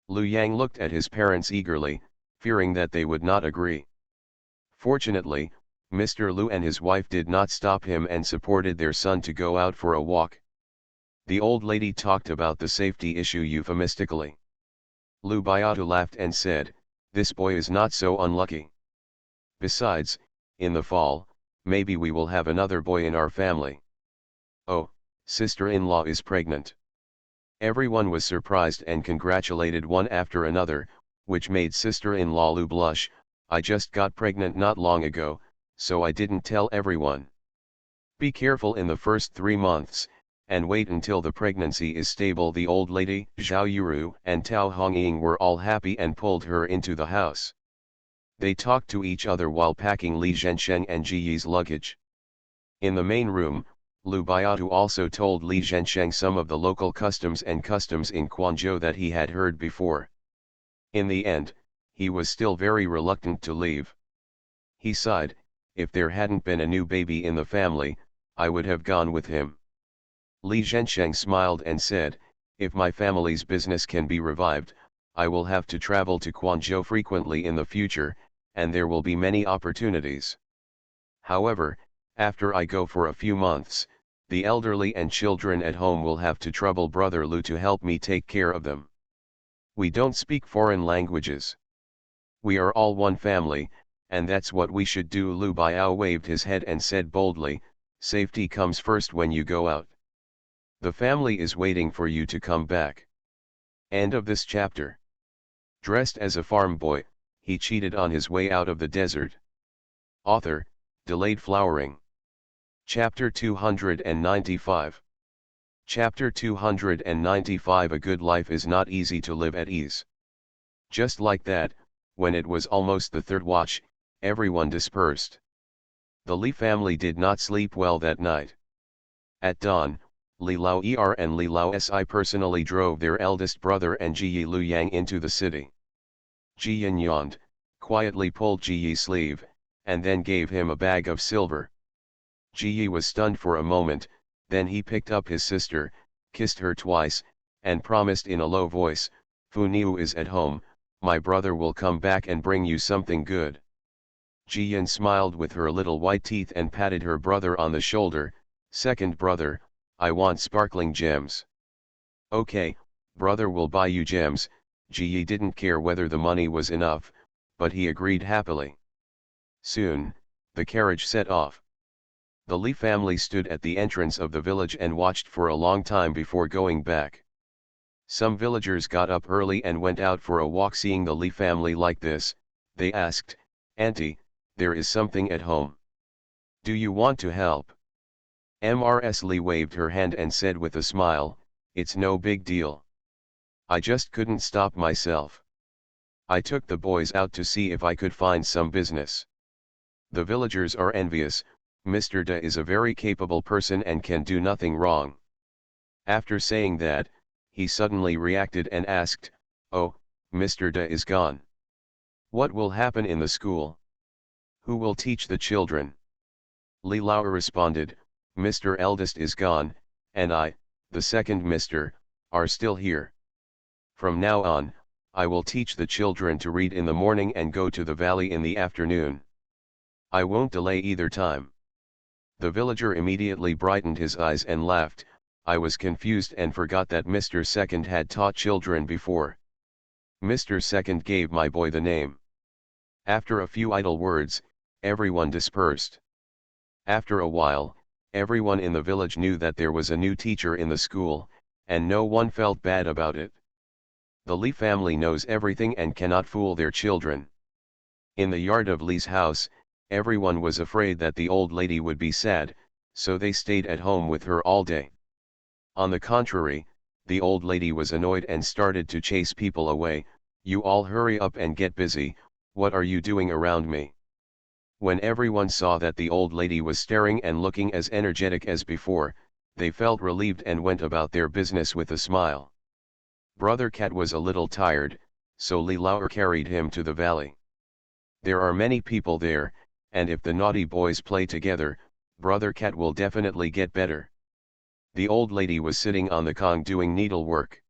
Lu Yang looked at his parents eagerly, fearing that they would not agree. Fortunately, Mr. Lu and his wife did not stop him and supported their son to go out for a walk. The old lady talked about the safety issue euphemistically. Lu Biatu laughed and said, "This boy is not so unlucky. Besides, in the fall, maybe we will have another boy in our family. Oh, sister-in-law is pregnant." Everyone was surprised and congratulated one after another, which made sister-in-law Lu blush. "I just got pregnant not long ago, so I didn't tell everyone. Be careful in the first 3 months, and wait until the pregnancy is stable." The old lady, Zhao Yuru and Tao Hongying were all happy and pulled her into the house. They talked to each other while packing Li Zhensheng and Ji Yi's luggage. In the main room, Lu Biatu also told Li Zhensheng some of the local customs in Quanzhou that he had heard before. In the end, he was still very reluctant to leave. He sighed, "If there hadn't been a new baby in the family, I would have gone with him." Li Zhensheng smiled and said, "If my family's business can be revived, I will have to travel to Quanzhou frequently in the future, and there will be many opportunities. However, after I go for a few months, the elderly and children at home will have to trouble Brother Lu to help me take care of them. We don't speak foreign languages. We are all one family, and that's what we should do." Lu Biao waved his head and said boldly, "Safety comes first when you go out. The family is waiting for you to come back." End of this chapter. Dressed as a farm boy, he cheated on his way out of the desert. Author, Delayed Flowering. Chapter 295. Chapter 295. A good life is not easy to live at ease. Just like that, when it was almost the third watch, everyone dispersed. The Li family did not sleep well that night. At dawn, Li Lao Er and Li Lao Si personally drove their eldest brother and Ji Yi Lu Yang into the city. Ji Yin yawned, quietly pulled Ji Yi's sleeve, and then gave him a bag of silver. Ji Yi was stunned for a moment, then he picked up his sister, kissed her twice, and promised in a low voice, "Fu Niu is at home, my brother will come back and bring you something good." Jiyan smiled with her little white teeth and patted her brother on the shoulder. "Second brother, I want sparkling gems." "Okay, brother will buy you gems." Ji didn't care whether the money was enough, but he agreed happily. Soon, the carriage set off. The Li family stood at the entrance of the village and watched for a long time before going back. Some villagers got up early and went out for a walk. Seeing the Li family like this, they asked, "Auntie, there is something at home. Do you want to help?" Mrs. Li waved her hand and said with a smile, "It's no big deal. I just couldn't stop myself. I took the boys out to see if I could find some business. The villagers are envious. Mr. Da is a very capable person and can do nothing wrong." After saying that, he suddenly reacted and asked, "Oh, Mr. Da is gone. What will happen in the school? Who will teach the children?" Li Lao responded, "Mr. Eldest is gone, and I, the second Mr., are still here. From now on, I will teach the children to read in the morning and go to the valley in the afternoon. I won't delay either time." The villager immediately brightened his eyes and laughed, "I was confused and forgot that Mr. Second had taught children before. Mr. Second gave my boy the name." After a few idle words, everyone dispersed. After a while, everyone in the village knew that there was a new teacher in the school, and no one felt bad about it. The Li family knows everything and cannot fool their children. In the yard of Li's house, everyone was afraid that the old lady would be sad, so they stayed at home with her all day. On the contrary, the old lady was annoyed and started to chase people away. "You all hurry up and get busy, what are you doing around me?" When everyone saw that the old lady was staring and looking as energetic as before, they felt relieved and went about their business with a smile. Brother Cat was a little tired, so Li Lao carried him to the valley. There are many people there, and if the naughty boys play together, Brother Cat will definitely get better. The old lady was sitting on the Kong doing needlework.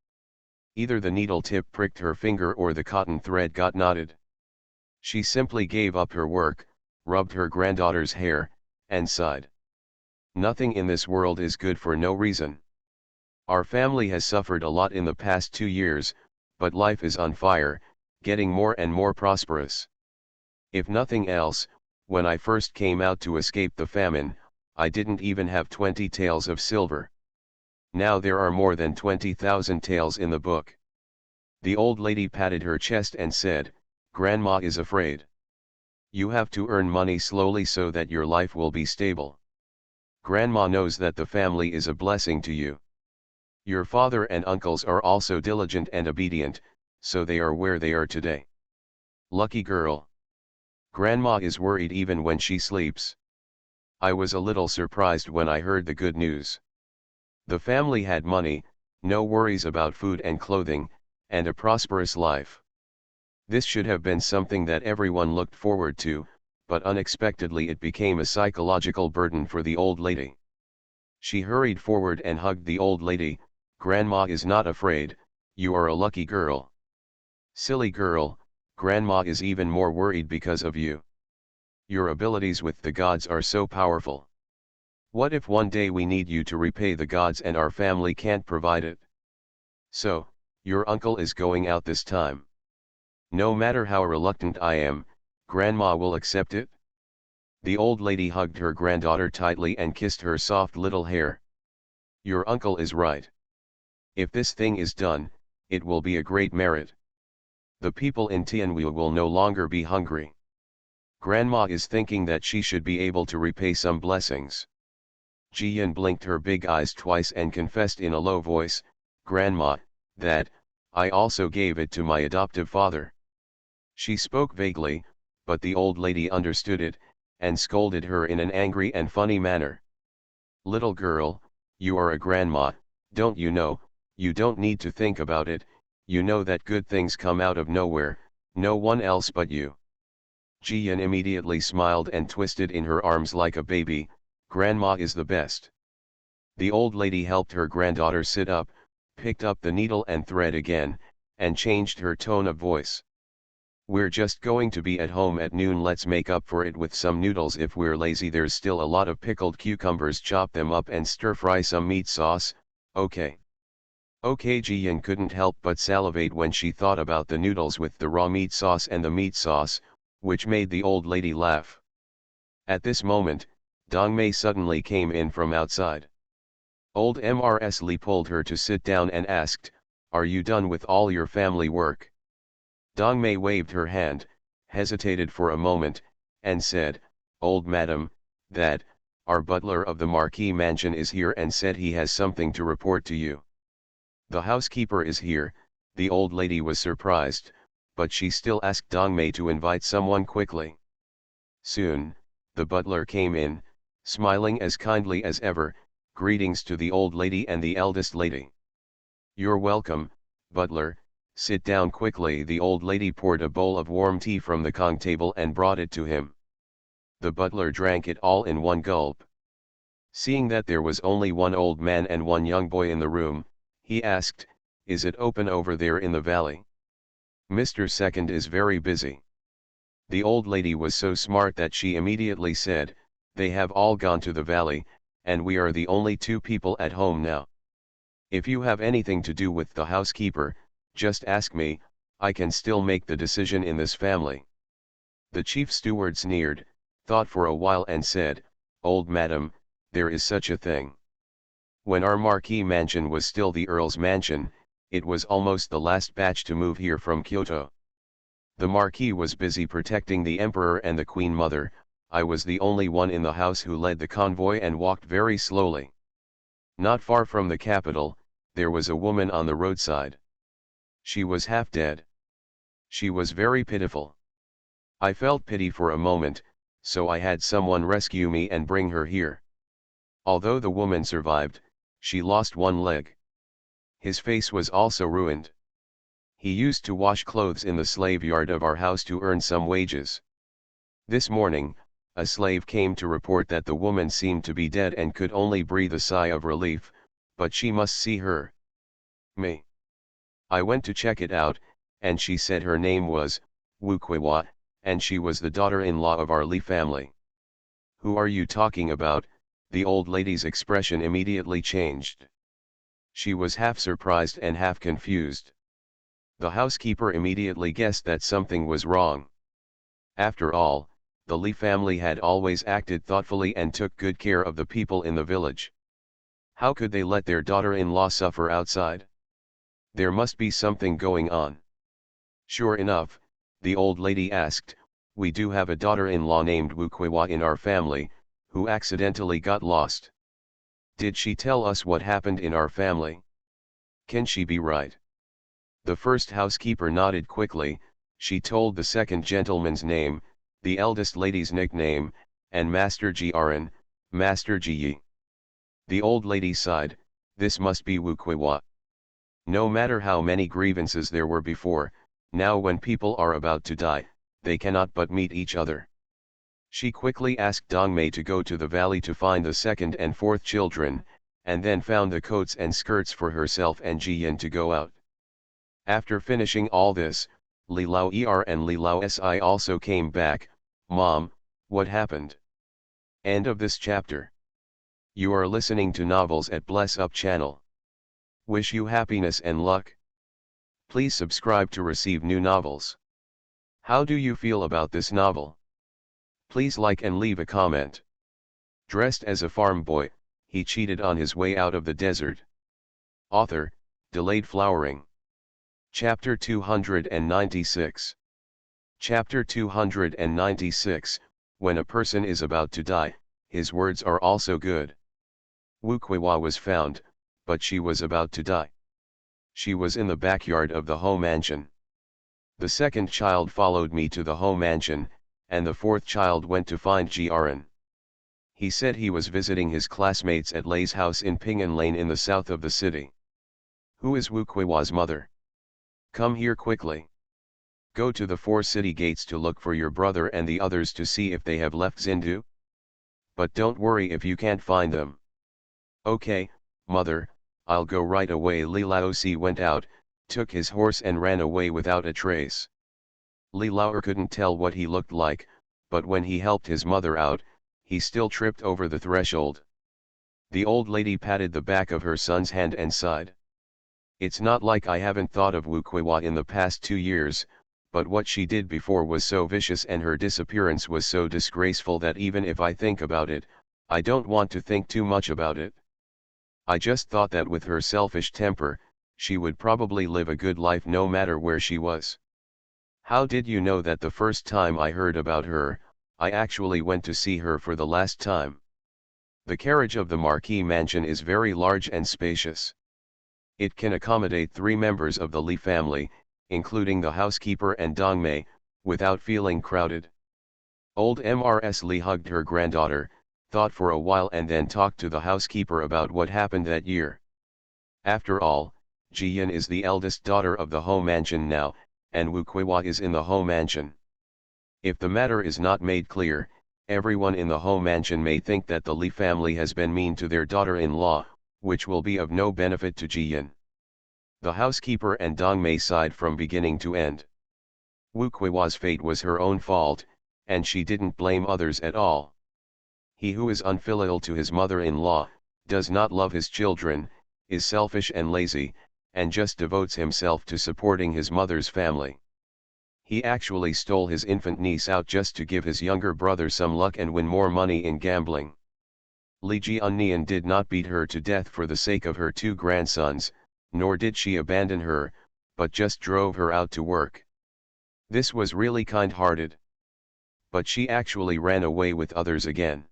Either the needle tip pricked her finger or the cotton thread got knotted. She simply gave up her work, rubbed her granddaughter's hair, and sighed. "Nothing in this world is good for no reason. Our family has suffered a lot in the past 2 years, but life is on fire, getting more and more prosperous. If nothing else, when I first came out to escape the famine, I didn't even have 20 taels of silver. Now there are more than 20,000 taels in the book." The old lady patted her chest and said, "Grandma is afraid. You have to earn money slowly so that your life will be stable. Grandma knows that the family is a blessing to you. Your father and uncles are also diligent and obedient, so they are where they are today. Lucky girl. Grandma is worried even when she sleeps." I was a little surprised when I heard the good news. The family had money, no worries about food and clothing, and a prosperous life. This should have been something that everyone looked forward to, but unexpectedly it became a psychological burden for the old lady. She hurried forward and hugged the old lady. "Grandma is not afraid, you are a lucky girl." "Silly girl, Grandma is even more worried because of you. Your abilities with the gods are so powerful. What if one day we need you to repay the gods and our family can't provide it? So, your uncle is going out this time. No matter how reluctant I am, Grandma will accept it?" The old lady hugged her granddaughter tightly and kissed her soft little hair. "Your uncle is right. If this thing is done, it will be a great merit. The people in Tianwu will no longer be hungry. Grandma is thinking that she should be able to repay some blessings." Jiyan blinked her big eyes twice and confessed in a low voice, "Grandma, that, I also gave it to my adoptive father." She spoke vaguely, but the old lady understood it, and scolded her in an angry and funny manner. "Little girl, you are a grandma, don't you know, you don't need to think about it, you know that good things come out of nowhere, no one else but you." Jiyan immediately smiled and twisted in her arms like a baby. "Grandma is the best." The old lady helped her granddaughter sit up, picked up the needle and thread again, and changed her tone of voice. "We're just going to be at home at noon. Let's make up for it with some noodles. If we're lazy, there's still a lot of pickled cucumbers. Chop them up and stir fry some meat sauce, okay?" Okay. Jian couldn't help but salivate when she thought about the noodles with the raw meat sauce and the meat sauce, which made the old lady laugh. At this moment, Dong Mei suddenly came in from outside. Old Mrs. Li pulled her to sit down and asked, "Are you done with all your family work?" Dong Mei waved her hand, hesitated for a moment, and said, "Old madam, that, our butler of the Marquis mansion is here and said he has something to report to you." "The housekeeper is here." The old lady was surprised, but she still asked Dong Mei to invite someone quickly. Soon, the butler came in, smiling as kindly as ever. "Greetings to the old lady and the eldest lady." "You're welcome, butler. Sit down quickly." The old lady poured a bowl of warm tea from the Kong table and brought it to him. The butler drank it all in one gulp. Seeing that there was only one old man and one young boy in the room, he asked, "Is it open over there in the valley?" "Mr. Second is very busy." The old lady was so smart that she immediately said, "They have all gone to the valley, and we are the only two people at home now. If you have anything to do with the housekeeper, just ask me. I can still make the decision in this family." The chief steward sneered, thought for a while and said, "Old madam, there is such a thing. When our Marquis mansion was still the Earl's mansion, it was almost the last batch to move here from Kyoto. The Marquis was busy protecting the Emperor and the Queen Mother. I was the only one in the house who led the convoy and walked very slowly. Not far from the capital, there was a woman on the roadside. She was half dead. She was very pitiful. I felt pity for a moment, so I had someone rescue me and bring her here. Although the woman survived, she lost one leg. His face was also ruined. He used to wash clothes in the slave yard of our house to earn some wages. This morning, a slave came to report that the woman seemed to be dead and could only breathe a sigh of relief, but she must see her. Me. I went to check it out, and she said her name was Wu Kuiwa, and she was the daughter-in-law of our Li family." "Who are you talking about?" The old lady's expression immediately changed. She was half surprised and half confused. The housekeeper immediately guessed that something was wrong. After all, the Li family had always acted thoughtfully and took good care of the people in the village. How could they let their daughter-in-law suffer outside? There must be something going on. Sure enough, the old lady asked, "We do have a daughter-in-law named Wu Kuiwa in our family, who accidentally got lost. Did she tell us what happened in our family? Can she be right?" The first housekeeper nodded quickly. She told the second gentleman's name, the eldest lady's nickname, and Master Jiren, Master Ji. The old lady sighed, "This must be Wu Kuiwa. No matter how many grievances there were before, now when people are about to die, they cannot but meet each other." She quickly asked Dong Mei to go to the valley to find the second and fourth children, and then found the coats and skirts for herself and Ji Yin to go out. After finishing all this, Li Lao and Li Lao Si also came back. "Mom, what happened?" End of this chapter. You are listening to Novels at Bless Up channel. Wish you happiness and luck. Please subscribe to receive new novels. How do you feel about this novel? Please like and leave a comment. Dressed as a farm boy, he cheated on his way out of the desert. Author, Delayed Flowering. Chapter 296. Chapter 296, When a person is about to die, his words are also good. Wu Kuiwa was found, but she was about to die. She was in the backyard of the home mansion. The second child followed me to the home mansion, and the fourth child went to find Jiren. He said he was visiting his classmates at Lei's house in Ping'an Lane in the south of the city. Who is Wu Kuiwa's mother? Come here quickly. Go to the 4 city gates to look for your brother and the others to see if they have left Zindu. But don't worry if you can't find them. Okay, mother, I'll go right away. Li Laozi went out, took his horse and ran away without a trace. Li Lao couldn't tell what he looked like, but when he helped his mother out, he still tripped over the threshold. The old lady patted the back of her son's hand and sighed. It's not like I haven't thought of Wu Kuiwa in the past 2 years, but what she did before was so vicious and her disappearance was so disgraceful that even if I think about it, I don't want to think too much about it. I just thought that with her selfish temper, she would probably live a good life no matter where she was. How did you know that the first time I heard about her, I actually went to see her for the last time? The carriage of the Marquis mansion is very large and spacious. It can accommodate 3 members of the Li family, including the housekeeper and Dongmei, without feeling crowded. Old Mrs. Li hugged her granddaughter, thought for a while and then talked to the housekeeper about what happened that year. After all, Jiyan is the eldest daughter of the Ho mansion now, and Wu Kuiwa is in the Ho mansion. If the matter is not made clear, everyone in the Ho mansion may think that the Li family has been mean to their daughter-in-law, which will be of no benefit to Jiyan. The housekeeper and Dongmei sighed from beginning to end. Wu Kuiwa's fate was her own fault, and she didn't blame others at all. He who is unfilial to his mother-in-law, does not love his children, is selfish and lazy, and just devotes himself to supporting his mother's family. He actually stole his infant niece out just to give his younger brother some luck and win more money in gambling. Li Jiannian did not beat her to death for the sake of her 2 grandsons, nor did she abandon her, but just drove her out to work. This was really kind-hearted. But she actually ran away with others again.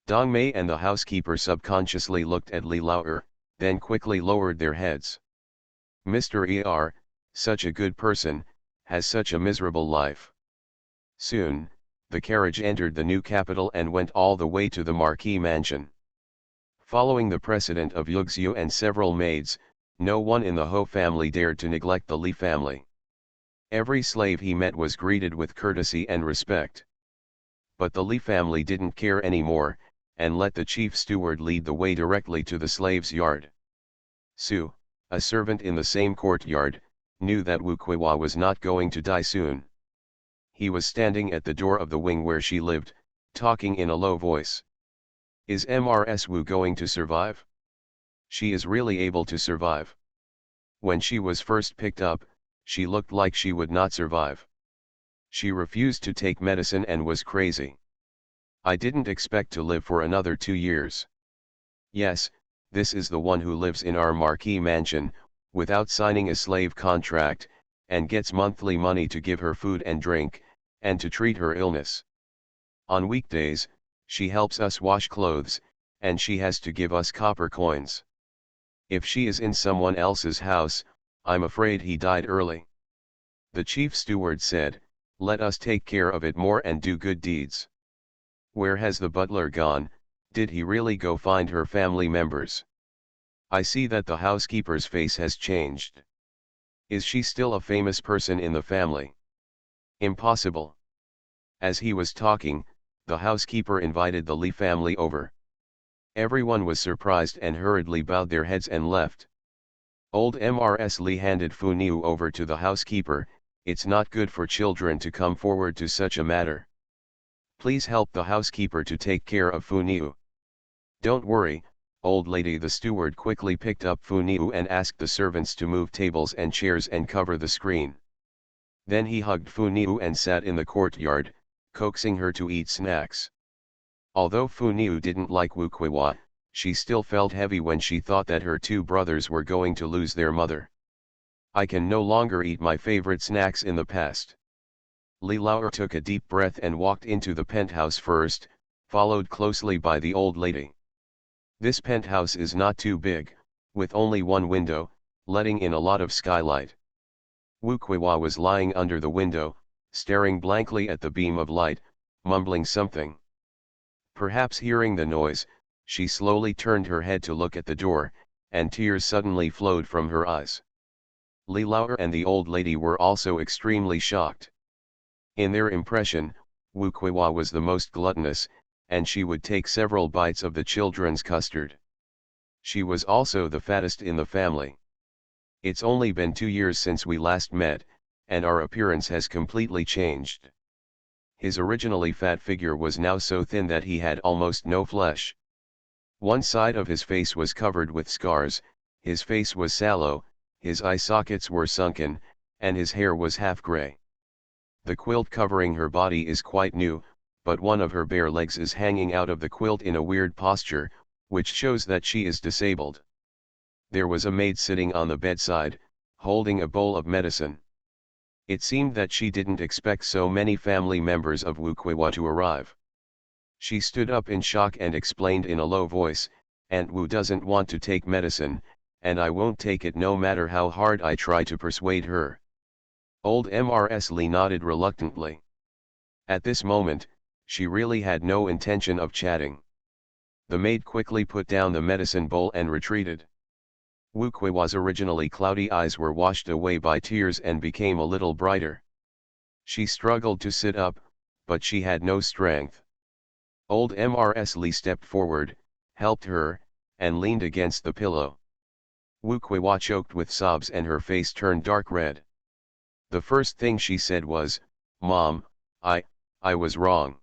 Dongmei and the housekeeper subconsciously looked at Li Lao, then quickly lowered their heads. Mr. Er, such a good person, has such a miserable life. Soon, the carriage entered the new capital and went all the way to the Marquis mansion. Following the precedent of Yuxiu and several maids, no one in the Ho family dared to neglect the Li family. Every slave he met was greeted with courtesy and respect. But the Li family didn't care anymore, and let the chief steward lead the way directly to the slaves' yard. Su, a servant in the same courtyard, knew that Wu Kuiwa was not going to die soon. He was standing at the door of the wing where she lived, talking in a low voice. Is Mrs. Wu going to survive? She is really able to survive. When she was first picked up, she looked like she would not survive. She refused to take medicine and was crazy. I didn't expect to live for another 2 years. Yes, this is the one who lives in our Marquis mansion, without signing a slave contract, and gets monthly money to give her food and drink, and to treat her illness. On weekdays, she helps us wash clothes, and she has to give us copper coins. If she is in someone else's house, I'm afraid he died early. The chief steward said, let us take care of it more and do good deeds. Where has the butler gone? Did he really go find her family members? I see that the housekeeper's face has changed. Is she still a famous person in the family? Impossible. As he was talking, the housekeeper invited the Li family over. Everyone was surprised and hurriedly bowed their heads and left. Old Mrs. Li handed Fu Niu over to the housekeeper. It's not good for children to come forward to such a matter. Please help the housekeeper to take care of Fu Niu. Don't worry, old lady. The steward quickly picked up Fu Niu and asked the servants to move tables and chairs and cover the screen. Then he hugged Fu Niu and sat in the courtyard, coaxing her to eat snacks. Although Fu Niu didn't like Wu Kuiwa, she still felt heavy when she thought that her 2 brothers were going to lose their mother. I can no longer eat my favorite snacks in the past. Li Lao took a deep breath and walked into the penthouse first, followed closely by the old lady. This penthouse is not too big, with only one window, letting in a lot of skylight. Wu Kuiwa was lying under the window, staring blankly at the beam of light, mumbling something. Perhaps hearing the noise, she slowly turned her head to look at the door, and tears suddenly flowed from her eyes. Li Lao and the old lady were also extremely shocked. In their impression, Wu Kuiwa was the most gluttonous, and she would take several bites of the children's custard. She was also the fattest in the family. It's only been 2 years since we last met, and our appearance has completely changed. His originally fat figure was now so thin that he had almost no flesh. One side of his face was covered with scars, his face was sallow, his eye sockets were sunken, and his hair was half gray. The quilt covering her body is quite new, but one of her bare legs is hanging out of the quilt in a weird posture, which shows that she is disabled. There was a maid sitting on the bedside, holding a bowl of medicine. It seemed that she didn't expect so many family members of Wukwewa to arrive. She stood up in shock and explained in a low voice, "Aunt Wu doesn't want to take medicine, and I won't take it no matter how hard I try to persuade her." Old Mrs. Lee nodded reluctantly. At this moment, she really had no intention of chatting. The maid quickly put down the medicine bowl and retreated. Wukwewa's originally cloudy eyes were washed away by tears and became a little brighter. She struggled to sit up, but she had no strength. Old Mrs. Lee stepped forward, helped her, and leaned against the pillow. Wukwewa choked with sobs and her face turned dark red. The first thing she said was, "Mom, I was wrong."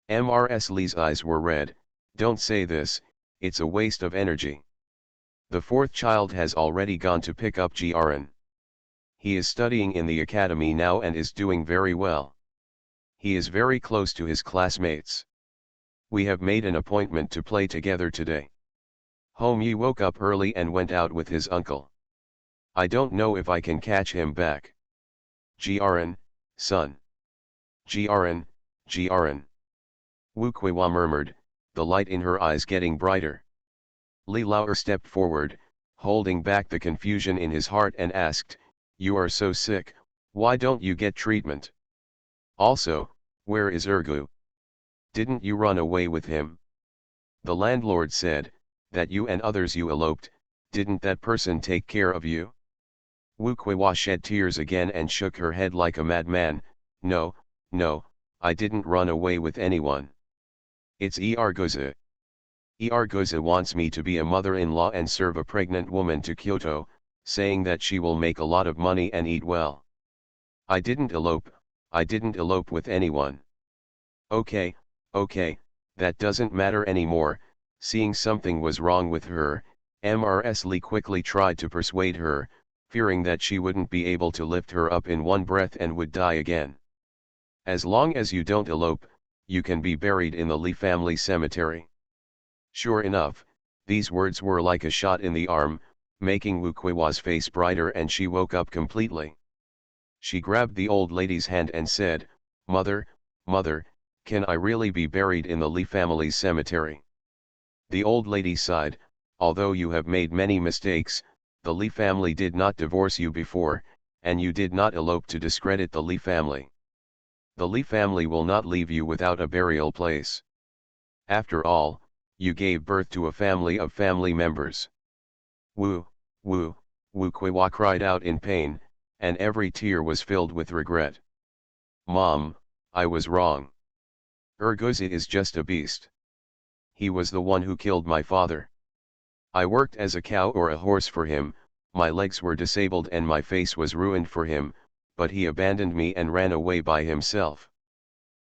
Mrs. Lee's eyes were red. "Don't say this, it's a waste of energy. The fourth child has already gone to pick up Jiren. He is studying in the academy now and is doing very well. He is very close to his classmates. We have made an appointment to play together today." Home-yi woke up early and went out with his uncle. "I don't know if I can catch him back. Jiren, son. Jiren, Jiren." Wukwewa murmured, the light in her eyes getting brighter. Li Laoer stepped forward, holding back the confusion in his heart and asked, "You are so sick, why don't you get treatment? Also, where is Ergu? Didn't you run away with him? The landlord said, that you and others you eloped, didn't that person take care of you?" Wukwewa shed tears again and shook her head like a madman. No, I didn't run away with anyone. It's Ergoza. Ergoza wants me to be a mother-in-law and serve a pregnant woman to Kyoto, saying that she will make a lot of money and eat well. I didn't elope with anyone." Okay, that doesn't matter anymore." Seeing something was wrong with her, Mrs. Lee quickly tried to persuade her, fearing that she wouldn't be able to lift her up in one breath and would die again. "As long as you don't elope, you can be buried in the Lee family cemetery." Sure enough, these words were like a shot in the arm, making Wukwewa's face brighter and she woke up completely. She grabbed the old lady's hand and said, Mother, can I really be buried in the Lee family's cemetery?" The old lady sighed, "Although you have made many mistakes, the Lee family did not divorce you before, and you did not elope to discredit the Lee family. The Lee family will not leave you without a burial place. After all, you gave birth to a family of family members." Wukwewa cried out in pain, and every tear was filled with regret. "Mom, I was wrong. Ergoza is just a beast. He was the one who killed my father. I worked as a cow or a horse for him, my legs were disabled and my face was ruined for him, but he abandoned me and ran away by himself.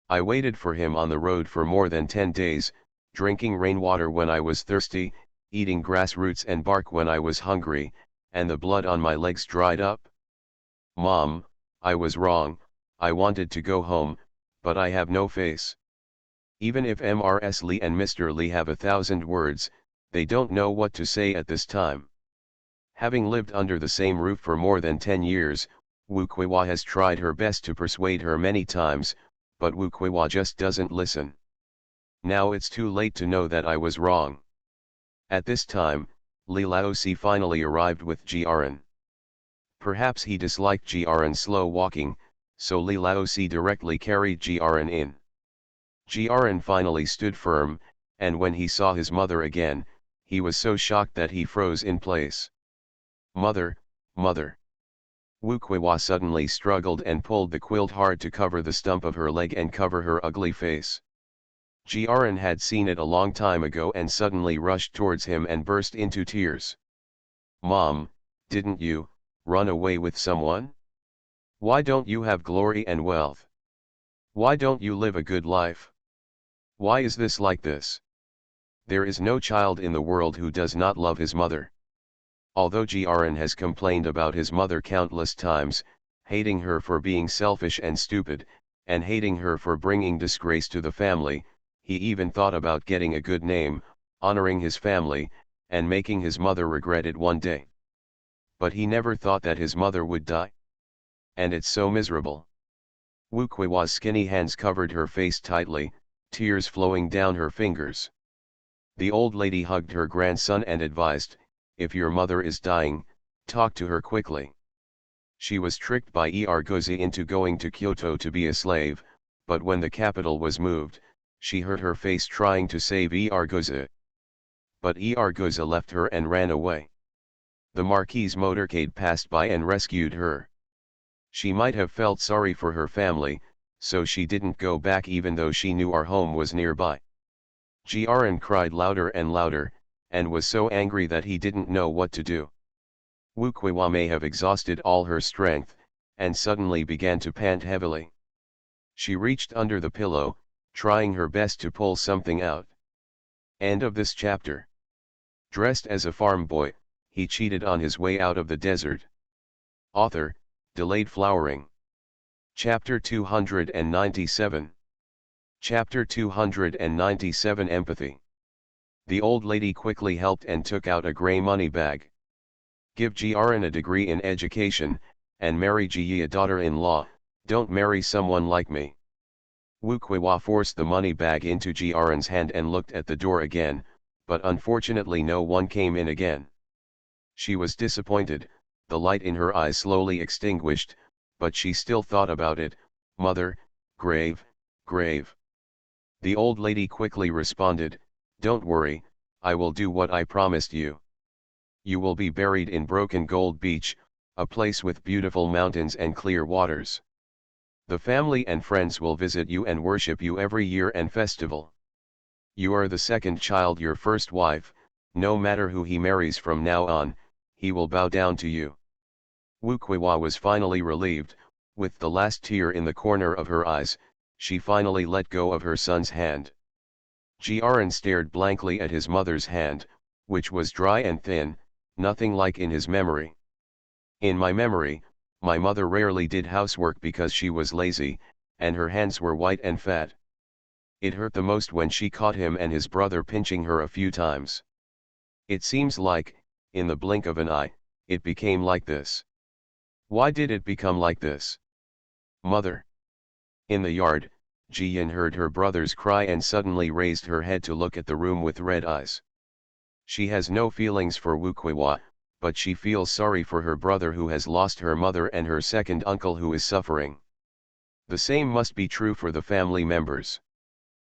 I waited for him on the road for more than 10 days, drinking rainwater when I was thirsty, eating grass roots and bark when I was hungry, and the blood on my legs dried up. Mom, I was wrong, I wanted to go home, but I have no face. Even if Mrs. Lee and Mr. Lee have 1,000 words, they don't know what to say at this time." Having lived under the same roof for more than 10 years, Wukwewa has tried her best to persuade her many times, but Wukwewa just doesn't listen. Now it's too late to know that I was wrong. At this time, Li Laosi finally arrived with Jiren. Perhaps he disliked Jiren's slow walking, so Li Laosi directly carried Jiren in. Jiren finally stood firm, and when he saw his mother again, he was so shocked that he froze in place. Mother. Wukwewa suddenly struggled and pulled the quilt hard to cover the stump of her leg and cover her ugly face. Jiaran had seen it a long time ago and suddenly rushed towards him and burst into tears. "Mom, didn't you run away with someone? Why don't you have glory and wealth? Why don't you live a good life? Why is this like this? There is no child in the world who does not love his mother." Although Jiaran has complained about his mother countless times, hating her for being selfish and stupid, and hating her for bringing disgrace to the family, he even thought about getting a good name, honoring his family, and making his mother regret it one day. But he never thought that his mother would die. And it's so miserable. Wu Kuiwa's skinny hands covered her face tightly, tears flowing down her fingers. The old lady hugged her grandson and advised, "If your mother is dying, talk to her quickly." She was tricked by Gozi into going to Kyoto to be a slave, but when the capital was moved, she hurt her face trying to save Gozi. But Gozi left her and ran away. The Marquis's motorcade passed by and rescued her. She might have felt sorry for her family, so she didn't go back even though she knew our home was nearby. Jiaran cried louder and louder, and was so angry that he didn't know what to do. Wu Kuiwa may have exhausted all her strength, and suddenly began to pant heavily. She reached under the pillow, trying her best to pull something out. End of this chapter. Dressed as a farm boy, he cheated on his way out of the desert. Author, Delayed Flowering. Chapter 297. Chapter 297 Empathy. The old lady quickly helped and took out a grey money bag. "Give Jiaran a degree in education, and marry Ji a daughter-in-law, don't marry someone like me." Wu Kuiwa forced the money bag into Jiaran's hand and looked at the door again, but unfortunately no one came in again. She was disappointed, the light in her eyes slowly extinguished, but she still thought about it. "Mother, grave, grave." The old lady quickly responded, "Don't worry, I will do what I promised you. You will be buried in Broken Gold Beach, a place with beautiful mountains and clear waters. The family and friends will visit you and worship you every year and festival. You are the second child, your first wife, no matter who he marries from now on, he will bow down to you." Wu Kuiwa was finally relieved. With the last tear in the corner of her eyes, she finally let go of her son's hand. Jiaran stared blankly at his mother's hand, which was dry and thin, nothing like in his memory. "In my memory, my mother rarely did housework because she was lazy, and her hands were white and fat. It hurt the most when she caught him and his brother pinching her a few times. It seems like, in the blink of an eye, it became like this." "Why did it become like this, Mother?" In the yard, Ji-yin heard her brother's cry and suddenly raised her head to look at the room with red eyes. She has no feelings for Wu Kuiwa, but she feels sorry for her brother who has lost her mother and her second uncle who is suffering. The same must be true for the family members.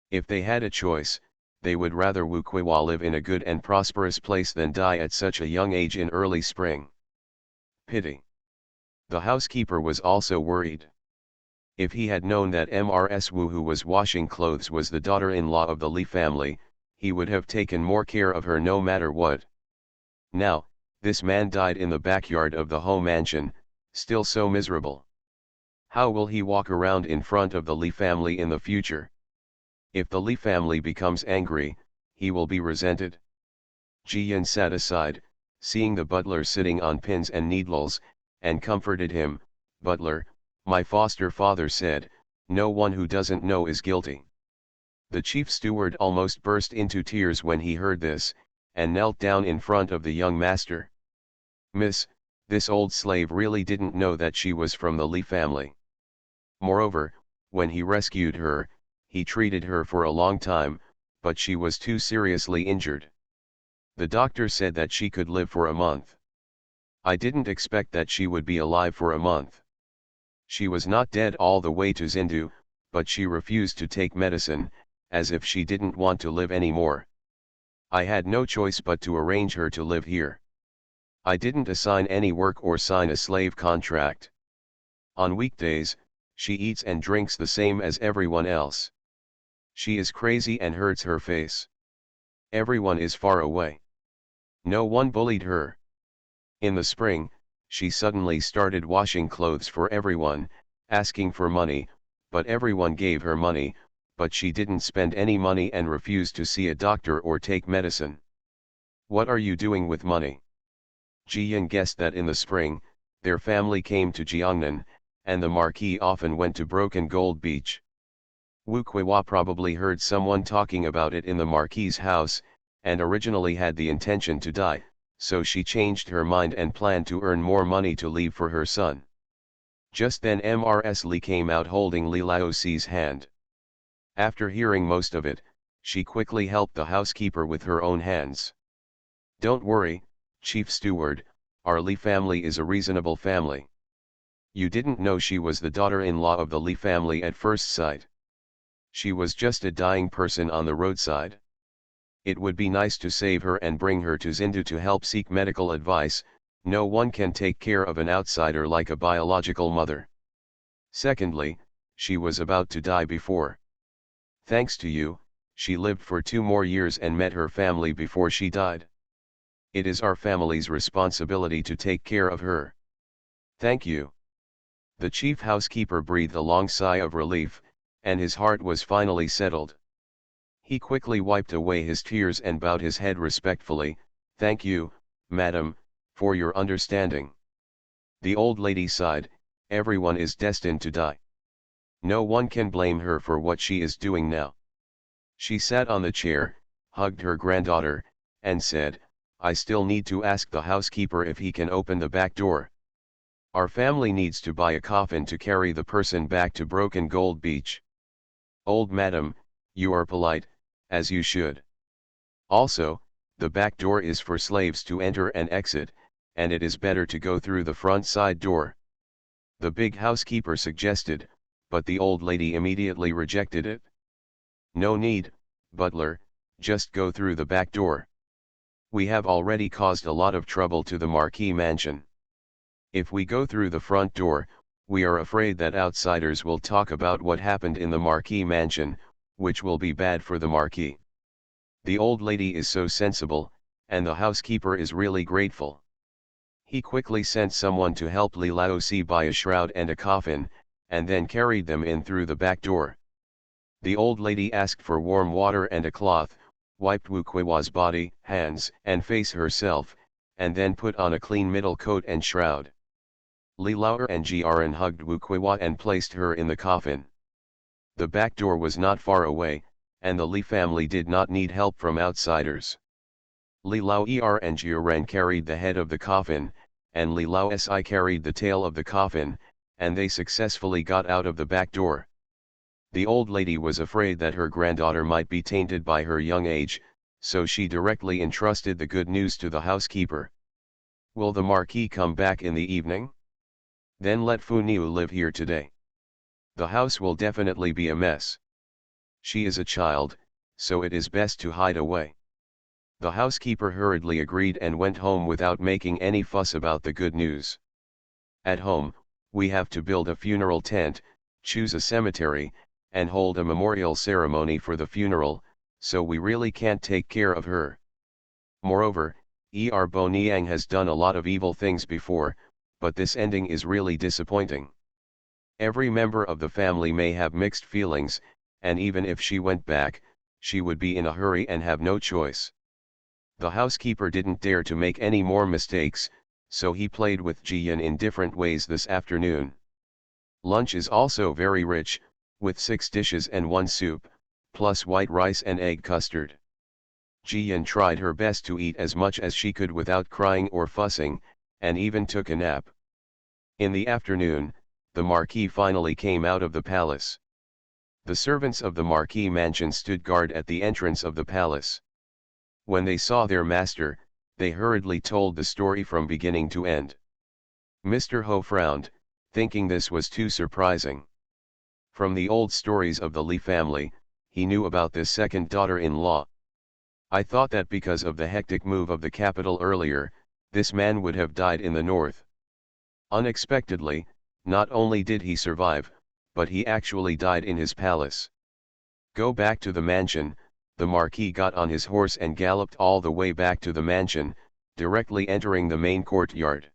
If they had a choice, they would rather Wu Kuiwa live in a good and prosperous place than die at such a young age in early spring. Pity. The housekeeper was also worried. If he had known that Mrs. Wu who was washing clothes was the daughter-in-law of the Li family, he would have taken more care of her no matter what. Now, this man died in the backyard of the home mansion, still so miserable. How will he walk around in front of the Li family in the future? If the Li family becomes angry, he will be resented. Ji-yin sat aside, seeing the butler sitting on pins and needles, and comforted him. "Butler, my foster father said, no one who doesn't know is guilty." The chief steward almost burst into tears when he heard this, and knelt down in front of the young master. "Miss, this old slave really didn't know that she was from the Li family. Moreover, when he rescued her, he treated her for a long time, but she was too seriously injured. The doctor said that she could live for a month. I didn't expect that she would be alive for a month. She was not dead all the way to Zindu, but she refused to take medicine, as if she didn't want to live anymore. I had no choice but to arrange her to live here. I didn't assign any work or sign a slave contract. On weekdays, she eats and drinks the same as everyone else. She is crazy and hurts her face. Everyone is far away. No one bullied her. In the spring, she suddenly started washing clothes for everyone, asking for money, but everyone gave her money, but she didn't spend any money and refused to see a doctor or take medicine. What are you doing with money? Jiyan guessed that in the spring, their family came to Jiangnan, and the Marquis often went to Broken Gold Beach. Wu Kuiwa probably heard someone talking about it in the Marquis's house, and originally had the intention to die, so she changed her mind and planned to earn more money to leave for her son. Just then Mrs. Li came out holding Li Laoxi's hand. After hearing most of it, she quickly helped the housekeeper with her own hands. Don't worry, Chief Steward, our Li family is a reasonable family. You didn't know she was the daughter-in-law of the Li family at first sight. She was just a dying person on the roadside. It would be nice to save her and bring her to Zindu to help seek medical advice. No one can take care of an outsider like a biological mother. Secondly, she was about to die before. Thanks to you, she lived for 2 more years and met her family before she died. It is our family's responsibility to take care of her. Thank you. The chief housekeeper breathed a long sigh of relief, and his heart was finally settled. He quickly wiped away his tears and bowed his head respectfully. Thank you, madam, for your understanding. The old lady sighed. Everyone is destined to die. No one can blame her for what she is doing now. She sat on the chair, hugged her granddaughter, and said, I still need to ask the housekeeper if he can open the back door. Our family needs to buy a coffin to carry the person back to Broken Gold Beach. Old madam, you are polite, as you should. Also, the back door is for slaves to enter and exit, and it is better to go through the front side door. The big housekeeper suggested, but the old lady immediately rejected it. No need, butler, just go through the back door. We have already caused a lot of trouble to the Marquis mansion. If we go through the front door, we are afraid that outsiders will talk about what happened in the Marquis mansion, which will be bad for the Marquis. The old lady is so sensible, and the housekeeper is really grateful. He quickly sent someone to help Li Laoxi buy a shroud and a coffin, and then carried them in through the back door. The old lady asked for warm water and a cloth, wiped Wu Kuiwa's body, hands, and face herself, and then put on a clean middle coat and shroud. Li Lao and Jiaran hugged Wu Kuiwa and placed her in the coffin. The back door was not far away, and the Li family did not need help from outsiders. Li Lao and Jiaran carried the head of the coffin, and Li Lao Si carried the tail of the coffin, and they successfully got out of the back door. The old lady was afraid that her granddaughter might be tainted by her young age, so she directly entrusted the good news to the housekeeper. Will the Marquis come back in the evening? Then let Fu Niu live here today. The house will definitely be a mess. She is a child, so it is best to hide away. The housekeeper hurriedly agreed and went home without making any fuss about the good news. At home, we have to build a funeral tent, choose a cemetery, and hold a memorial ceremony for the funeral, so we really can't take care of her. Moreover, Bo Niang has done a lot of evil things before, but this ending is really disappointing. Every member of the family may have mixed feelings, and even if she went back, she would be in a hurry and have no choice. The housekeeper didn't dare to make any more mistakes, so he played with Jiyan in different ways this afternoon. Lunch is also very rich, with 6 dishes and 1 soup, plus white rice and egg custard. Jiyan tried her best to eat as much as she could without crying or fussing, and even took a nap. In the afternoon, the Marquis finally came out of the palace. The servants of the Marquis mansion stood guard at the entrance of the palace. When they saw their master, they hurriedly told the story from beginning to end. Mr. Ho frowned, thinking this was too surprising. From the old stories of the Li family, he knew about this second daughter-in-law. I thought that because of the hectic move of the capital earlier, this man would have died in the north. Unexpectedly, not only did he survive, but he actually died in his palace. Go back to the mansion. The Marquis got on his horse and galloped all the way back to the mansion, directly entering the main courtyard.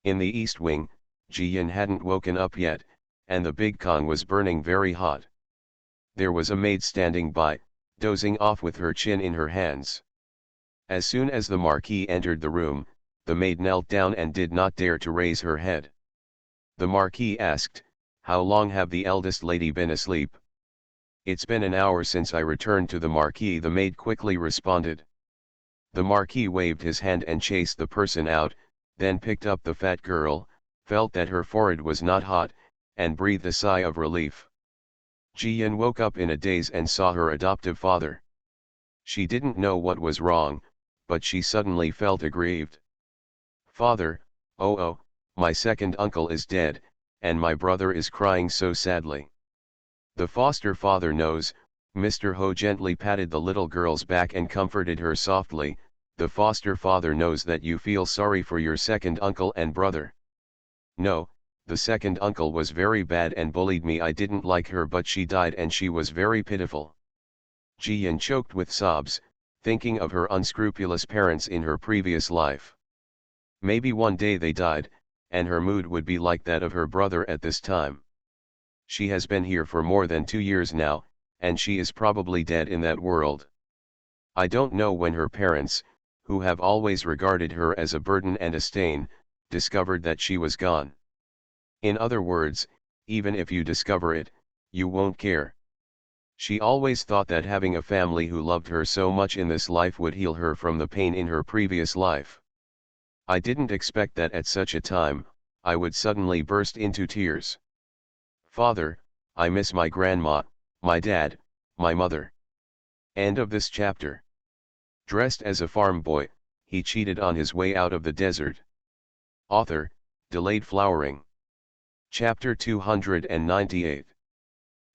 In the east wing, Ji-yin hadn't woken up yet, and the big Kong was burning very hot. There was a maid standing by, dozing off with her chin in her hands. As soon as the Marquis entered the room, the maid knelt down and did not dare to raise her head. The Marquis asked, "How long have the eldest lady been asleep?" "It's been an hour since I returned to the Marquis," the maid quickly responded. The Marquis waved his hand and chased the person out, then picked up the fat girl, felt that her forehead was not hot, and breathed a sigh of relief. Ji-yin woke up in a daze and saw her adoptive father. She didn't know what was wrong, but she suddenly felt aggrieved. "Father, oh, my second uncle is dead, and my brother is crying so sadly." "The foster father knows." Mr. Ho gently patted the little girl's back and comforted her softly. "The foster father knows that you feel sorry for your second uncle and brother." "No, the second uncle was very bad and bullied me. I didn't like her, but she died and she was very pitiful." Ji-yin choked with sobs, thinking of her unscrupulous parents in her previous life. Maybe one day they died, and her mood would be like that of her brother at this time. She has been here for more than 2 years now, and she is probably dead in that world. I don't know when her parents, who have always regarded her as a burden and a stain, discovered that she was gone. In other words, even if you discover it, you won't care. She always thought that having a family who loved her so much in this life would heal her from the pain in her previous life. I didn't expect that at such a time, I would suddenly burst into tears. Father, I miss my grandma, my dad, my mother. End of this chapter. Dressed as a farm boy, he cheated on his way out of the desert. Author, Delayed Flowering. Chapter 298.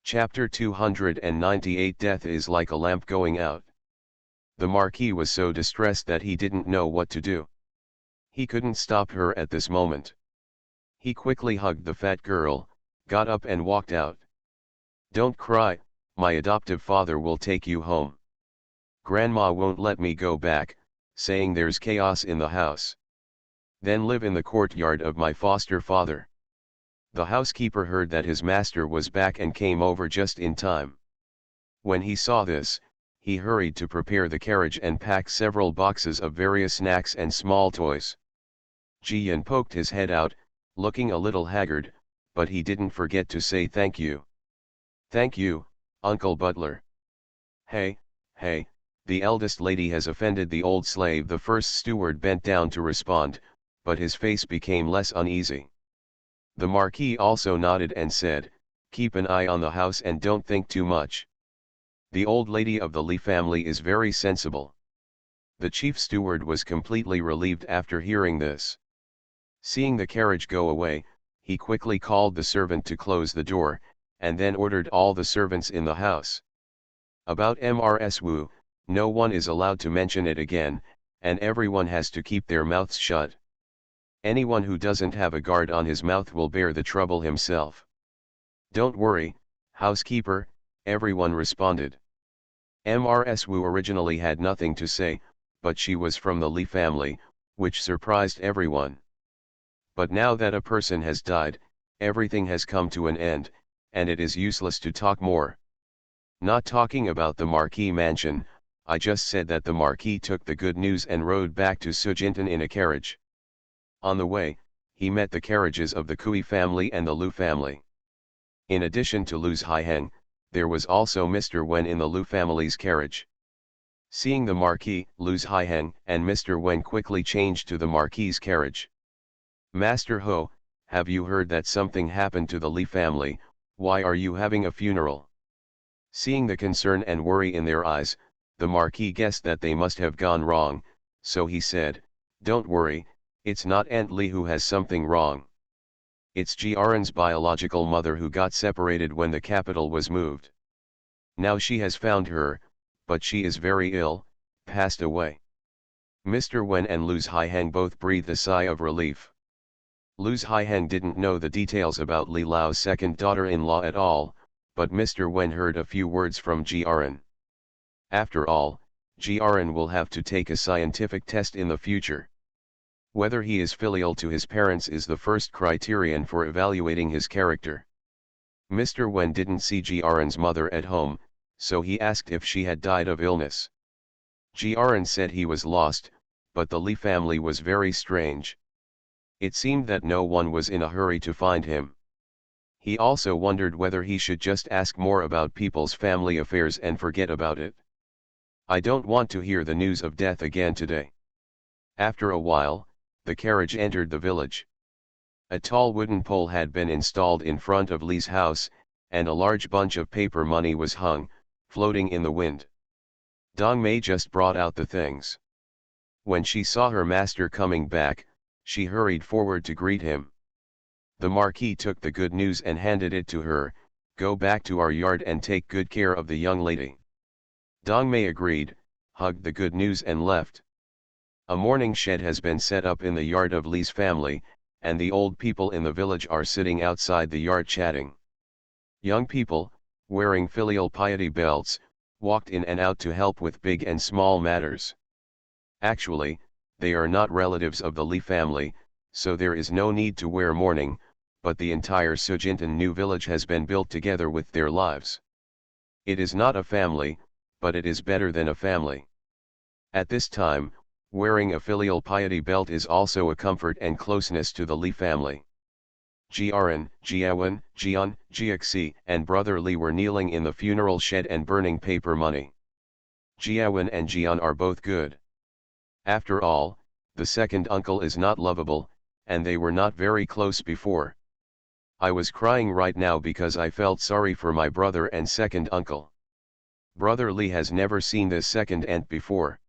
Chapter 298. Death is like a lamp going out. The Marquis was so distressed that he didn't know what to do. He couldn't stop her at this moment. He quickly hugged the fat girl, got up and walked out. "Don't cry, my adoptive father will take you home. Grandma won't let me go back, saying there's chaos in the house. Then live in the courtyard of my foster father." The housekeeper heard that his master was back and came over just in time. When he saw this, he hurried to prepare the carriage and pack several boxes of various snacks and small toys. Ji-yin poked his head out, looking a little haggard, but he didn't forget to say thank you. "Thank you, Uncle Butler." Hey, the eldest lady has offended the old slave." The first steward bent down to respond, but his face became less uneasy. The Marquis also nodded and said, "Keep an eye on the house and don't think too much. The old lady of the Li family is very sensible." The chief steward was completely relieved after hearing this. Seeing the carriage go away, he quickly called the servant to close the door, and then ordered all the servants in the house. About Mrs. Wu, no one is allowed to mention it again, and everyone has to keep their mouths shut. Anyone who doesn't have a guard on his mouth will bear the trouble himself. "Don't worry, housekeeper," everyone responded. Mrs. Wu originally had nothing to say, but she was from the Li family, which surprised everyone. But now that a person has died, everything has come to an end, and it is useless to talk more. Not talking about the Marquis mansion, I just said that the Marquis took the good news and rode back to Sujintan in a carriage. On the way, he met the carriages of the Kui family and the Lu family. In addition to Lu's Haiheng, there was also Mr. Wen in the Lu family's carriage. Seeing the Marquis, Lu's Haiheng and Mr. Wen quickly changed to the Marquis's carriage. "Master Ho, have you heard that something happened to the Li family? Why are you having a funeral?" Seeing the concern and worry in their eyes, the Marquis guessed that they must have gone wrong, so he said, "Don't worry, it's not Aunt Li who has something wrong. It's Jiaren's biological mother who got separated when the capital was moved. Now she has found her, but she is very ill, passed away." Mr. Wen and Lu's Haiheng both breathed a sigh of relief. Lu's Haiheng didn't know the details about Li Lao's second daughter-in-law at all, but Mr. Wen heard a few words from Jiaren. After all, Jiaren will have to take a scientific test in the future. Whether he is filial to his parents is the first criterion for evaluating his character. Mr. Wen didn't see Jiaren's mother at home, so he asked if she had died of illness. Jiaren said he was lost, but the Li family was very strange. It seemed that no one was in a hurry to find him. He also wondered whether he should just ask more about people's family affairs and forget about it. I don't want to hear the news of death again today. After a while, the carriage entered the village. A tall wooden pole had been installed in front of Li's house, and a large bunch of paper money was hung, floating in the wind. Dong Mei just brought out the things. When she saw her master coming back, she hurried forward to greet him. The Marquis took the good news and handed it to her. "Go back to our yard and take good care of the young lady." Dong Mei agreed, hugged the good news and left. A mourning shed has been set up in the yard of Li's family, and the old people in the village are sitting outside the yard chatting. Young people, wearing filial piety belts, walked in and out to help with big and small matters. Actually, they are not relatives of the Li family, so there is no need to wear mourning, but the entire Sujintan new village has been built together with their lives. It is not a family, but it is better than a family. At this time, wearing a filial piety belt is also a comfort and closeness to the Li family. Jiaren, Jiawen, Jian, Jiaxi, and brother Li were kneeling in the funeral shed and burning paper money. Jiawen and Jian are both good. After all, the second uncle is not lovable, and they were not very close before. I was crying right now because I felt sorry for my brother and second uncle. Brother Li has never seen this second aunt before.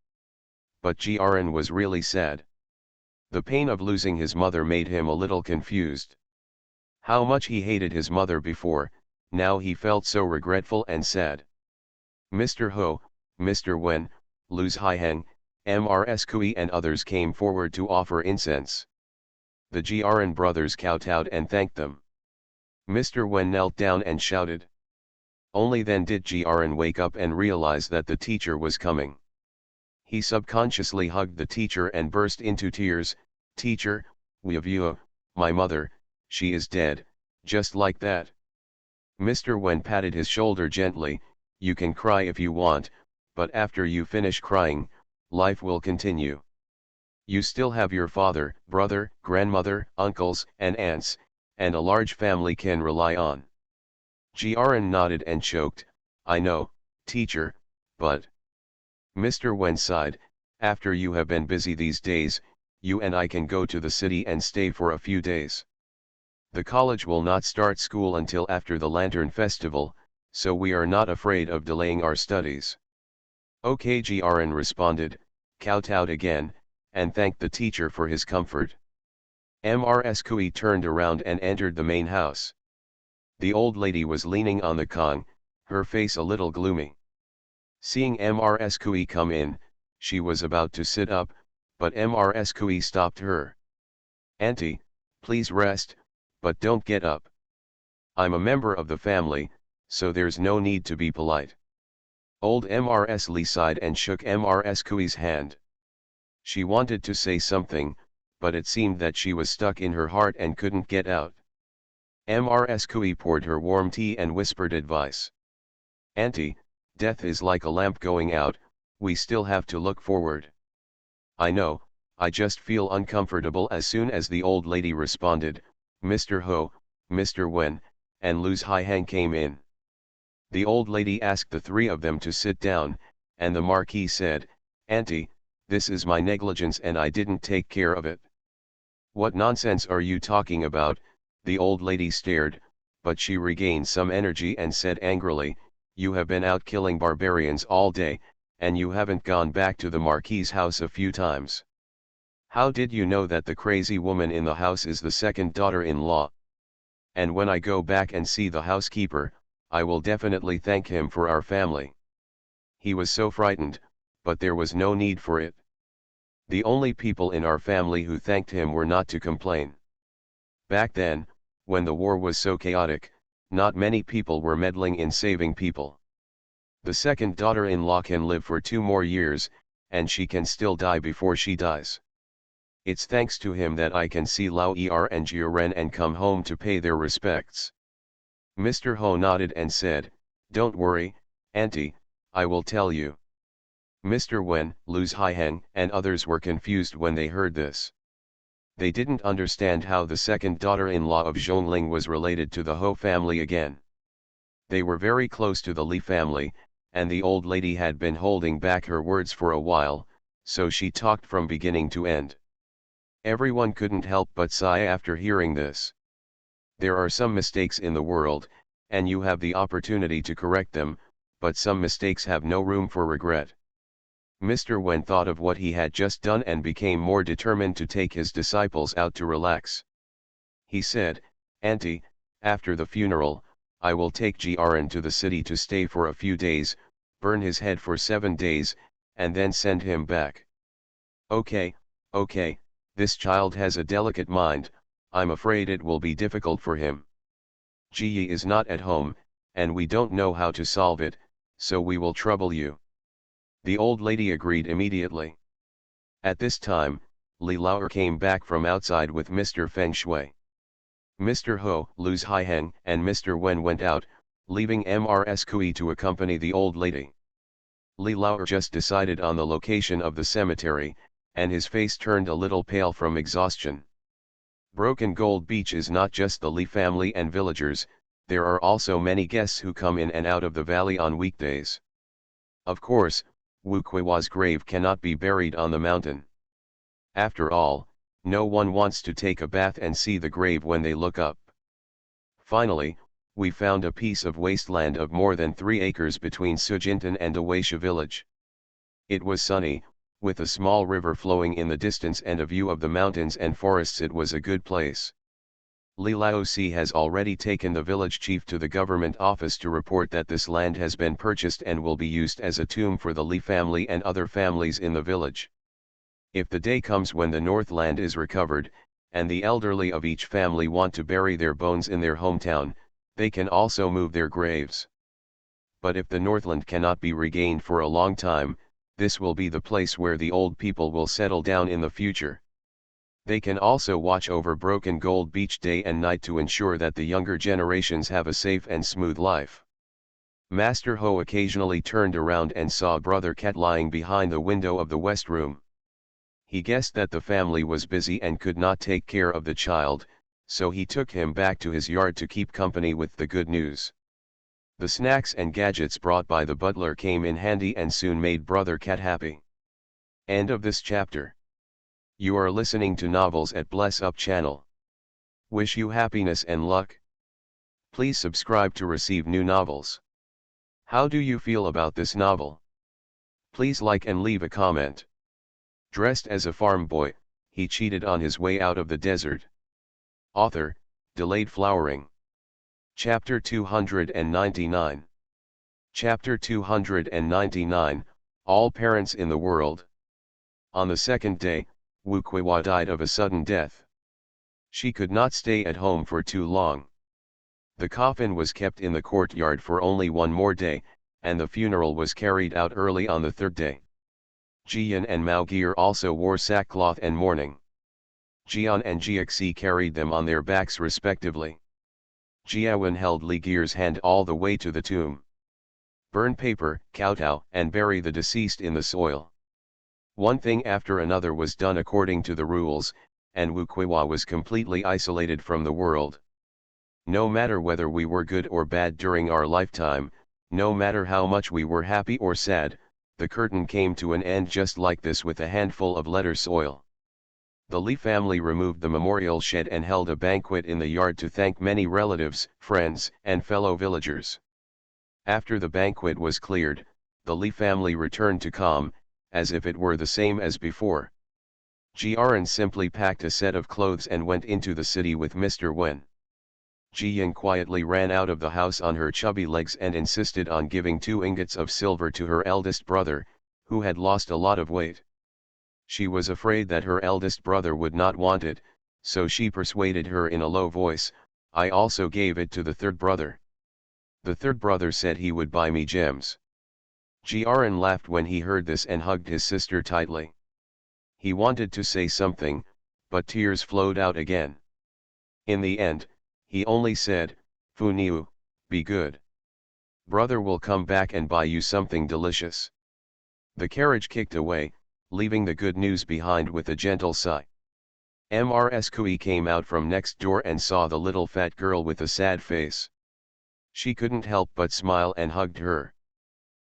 But Jiaren was really sad. The pain of losing his mother made him a little confused. How much he hated his mother before, now he felt so regretful and sad. Mr. Ho, Mr. Wen, Luz Haiheng, Mrs. Kui and others came forward to offer incense. The Jiaren brothers kowtowed and thanked them. Mr. Wen knelt down and shouted. Only then did Jiaren wake up and realize that the teacher was coming. He subconsciously hugged the teacher and burst into tears. "Teacher, we have you, my mother, she is dead," just like that. Mr. Wen patted his shoulder gently. "You can cry if you want, but after you finish crying, life will continue. You still have your father, brother, grandmother, uncles, and aunts, and a large family can rely on." Jiaren nodded and choked. "I know, teacher, but..." Mr. Wen sighed. "After you have been busy these days, you and I can go to the city and stay for a few days. The college will not start school until after the Lantern Festival, so we are not afraid of delaying our studies." "Okay," Jiaren responded, kowtowed again, and thanked the teacher for his comfort. Mrs. Kui turned around and entered the main house. The old lady was leaning on the kong, her face a little gloomy. Seeing Mrs. Kui come in, she was about to sit up, but Mrs. Kui stopped her. "Auntie, please rest, but don't get up. I'm a member of the family, so there's no need to be polite." Old Mrs. Li sighed and shook Mrs. Kui's hand. She wanted to say something, but it seemed that she was stuck in her heart and couldn't get out. Mrs. Kui poured her warm tea and whispered advice. "Auntie, death is like a lamp going out, we still have to look forward." "I know, I just feel uncomfortable." As soon as the old lady responded, Mr. Ho, Mr. Wen, and Luz Haiheng came in. The old lady asked the three of them to sit down, and the Marquis said, "Auntie, this is my negligence and I didn't take care of it." "What nonsense are you talking about?" The old lady stared, but she regained some energy and said angrily, "You have been out killing barbarians all day, and you haven't gone back to the Marquis's house a few times. How did you know that the crazy woman in the house is the second daughter-in-law? And when I go back and see the housekeeper, I will definitely thank him for our family." He was so frightened, but there was no need for it. The only people in our family who thanked him were not to complain. Back then, when the war was so chaotic, not many people were meddling in saving people. The second daughter-in-law can live for 2 more years, and she can still die before she dies. It's thanks to him that I can see Lao Er and Jiren and come home to pay their respects. Mr. Ho nodded and said, "Don't worry, Auntie, I will tell you." Mr. Wen, Lu Haiheng, and others were confused when they heard this. They didn't understand how the second daughter-in-law of Zhongling was related to the Ho family again. They were very close to the Li family, and the old lady had been holding back her words for a while, so she talked from beginning to end. Everyone couldn't help but sigh after hearing this. There are some mistakes in the world, and you have the opportunity to correct them, but some mistakes have no room for regret. Mr. Wen thought of what he had just done and became more determined to take his disciples out to relax. He said, "Auntie, after the funeral, I will take Jiren to the city to stay for a few days, burn his head for 7 days, and then send him back." "Okay, okay, this child has a delicate mind, I'm afraid it will be difficult for him. Ji Yi is not at home, and we don't know how to solve it, so we will trouble you." The old lady agreed immediately. At this time, Li Laoer came back from outside with Mr. Feng Shui. Mr. Ho, Lu Haiheng, and Mr. Wen went out, leaving Mrs. Kui to accompany the old lady. Li Laoer just decided on the location of the cemetery, and his face turned a little pale from exhaustion. Broken Gold Beach is not just the Li family and villagers, there are also many guests who come in and out of the valley on weekdays. Of course, Wu Kuiwa's grave cannot be buried on the mountain. After all, no one wants to take a bath and see the grave when they look up. Finally, we found a piece of wasteland of more than 3 acres between Sujintan and Awaisha village. It was sunny, with a small river flowing in the distance and a view of the mountains and forests. It was a good place. Li Laosi has already taken the village chief to the government office to report that this land has been purchased and will be used as a tomb for the Li family and other families in the village. If the day comes when the Northland is recovered, and the elderly of each family want to bury their bones in their hometown, they can also move their graves. But if the Northland cannot be regained for a long time, this will be the place where the old people will settle down in the future. They can also watch over Broken Gold Beach day and night to ensure that the younger generations have a safe and smooth life. Master Ho occasionally turned around and saw Brother Cat lying behind the window of the west room. He guessed that the family was busy and could not take care of the child, so he took him back to his yard to keep company with the good news. The snacks and gadgets brought by the butler came in handy and soon made Brother Cat happy. End of this chapter. You are listening to Novels at Bless Up channel. Wish you happiness and luck. Please subscribe to receive new novels. How do you feel about this novel? Please like and leave a comment. Dressed as a farm boy, he cheated on his way out of the desert. Author, Delayed Flowering. Chapter 299. Chapter 299, All Parents in the World. On the second day, Wu Kuiwa died of a sudden death. She could not stay at home for too long. The coffin was kept in the courtyard for only 1 more day, and the funeral was carried out early on the 3rd day. Jian and Mao Gear also wore sackcloth and mourning. Jian and Jiaxi carried them on their backs respectively. Jiawen held Li Gear's hand all the way to the tomb. Burn paper, kowtow, and bury the deceased in the soil. One thing after another was done according to the rules, and Wu Kuiwa was completely isolated from the world. No matter whether we were good or bad during our lifetime, no matter how much we were happy or sad, the curtain came to an end just like this with a handful of letter soil. The Li family removed the memorial shed and held a banquet in the yard to thank many relatives, friends, and fellow villagers. After the banquet was cleared, the Li family returned to calm, as if it were the same as before. Jiren simply packed a set of clothes and went into the city with Mr. Wen. Jiyan quietly ran out of the house on her chubby legs and insisted on giving 2 ingots of silver to her eldest brother, who had lost a lot of weight. She was afraid that her eldest brother would not want it, so she persuaded her in a low voice, "I also gave it to the 3rd brother." The third brother said he would buy me gems. Jiaran laughed when he heard this and hugged his sister tightly. He wanted to say something, but tears flowed out again. In the end, he only said, "Fu Niu, be good. Brother will come back and buy you something delicious." The carriage kicked away, leaving the good news behind with a gentle sigh. Mrs. Kui came out from next door and saw the little fat girl with a sad face. She couldn't help but smile and hugged her.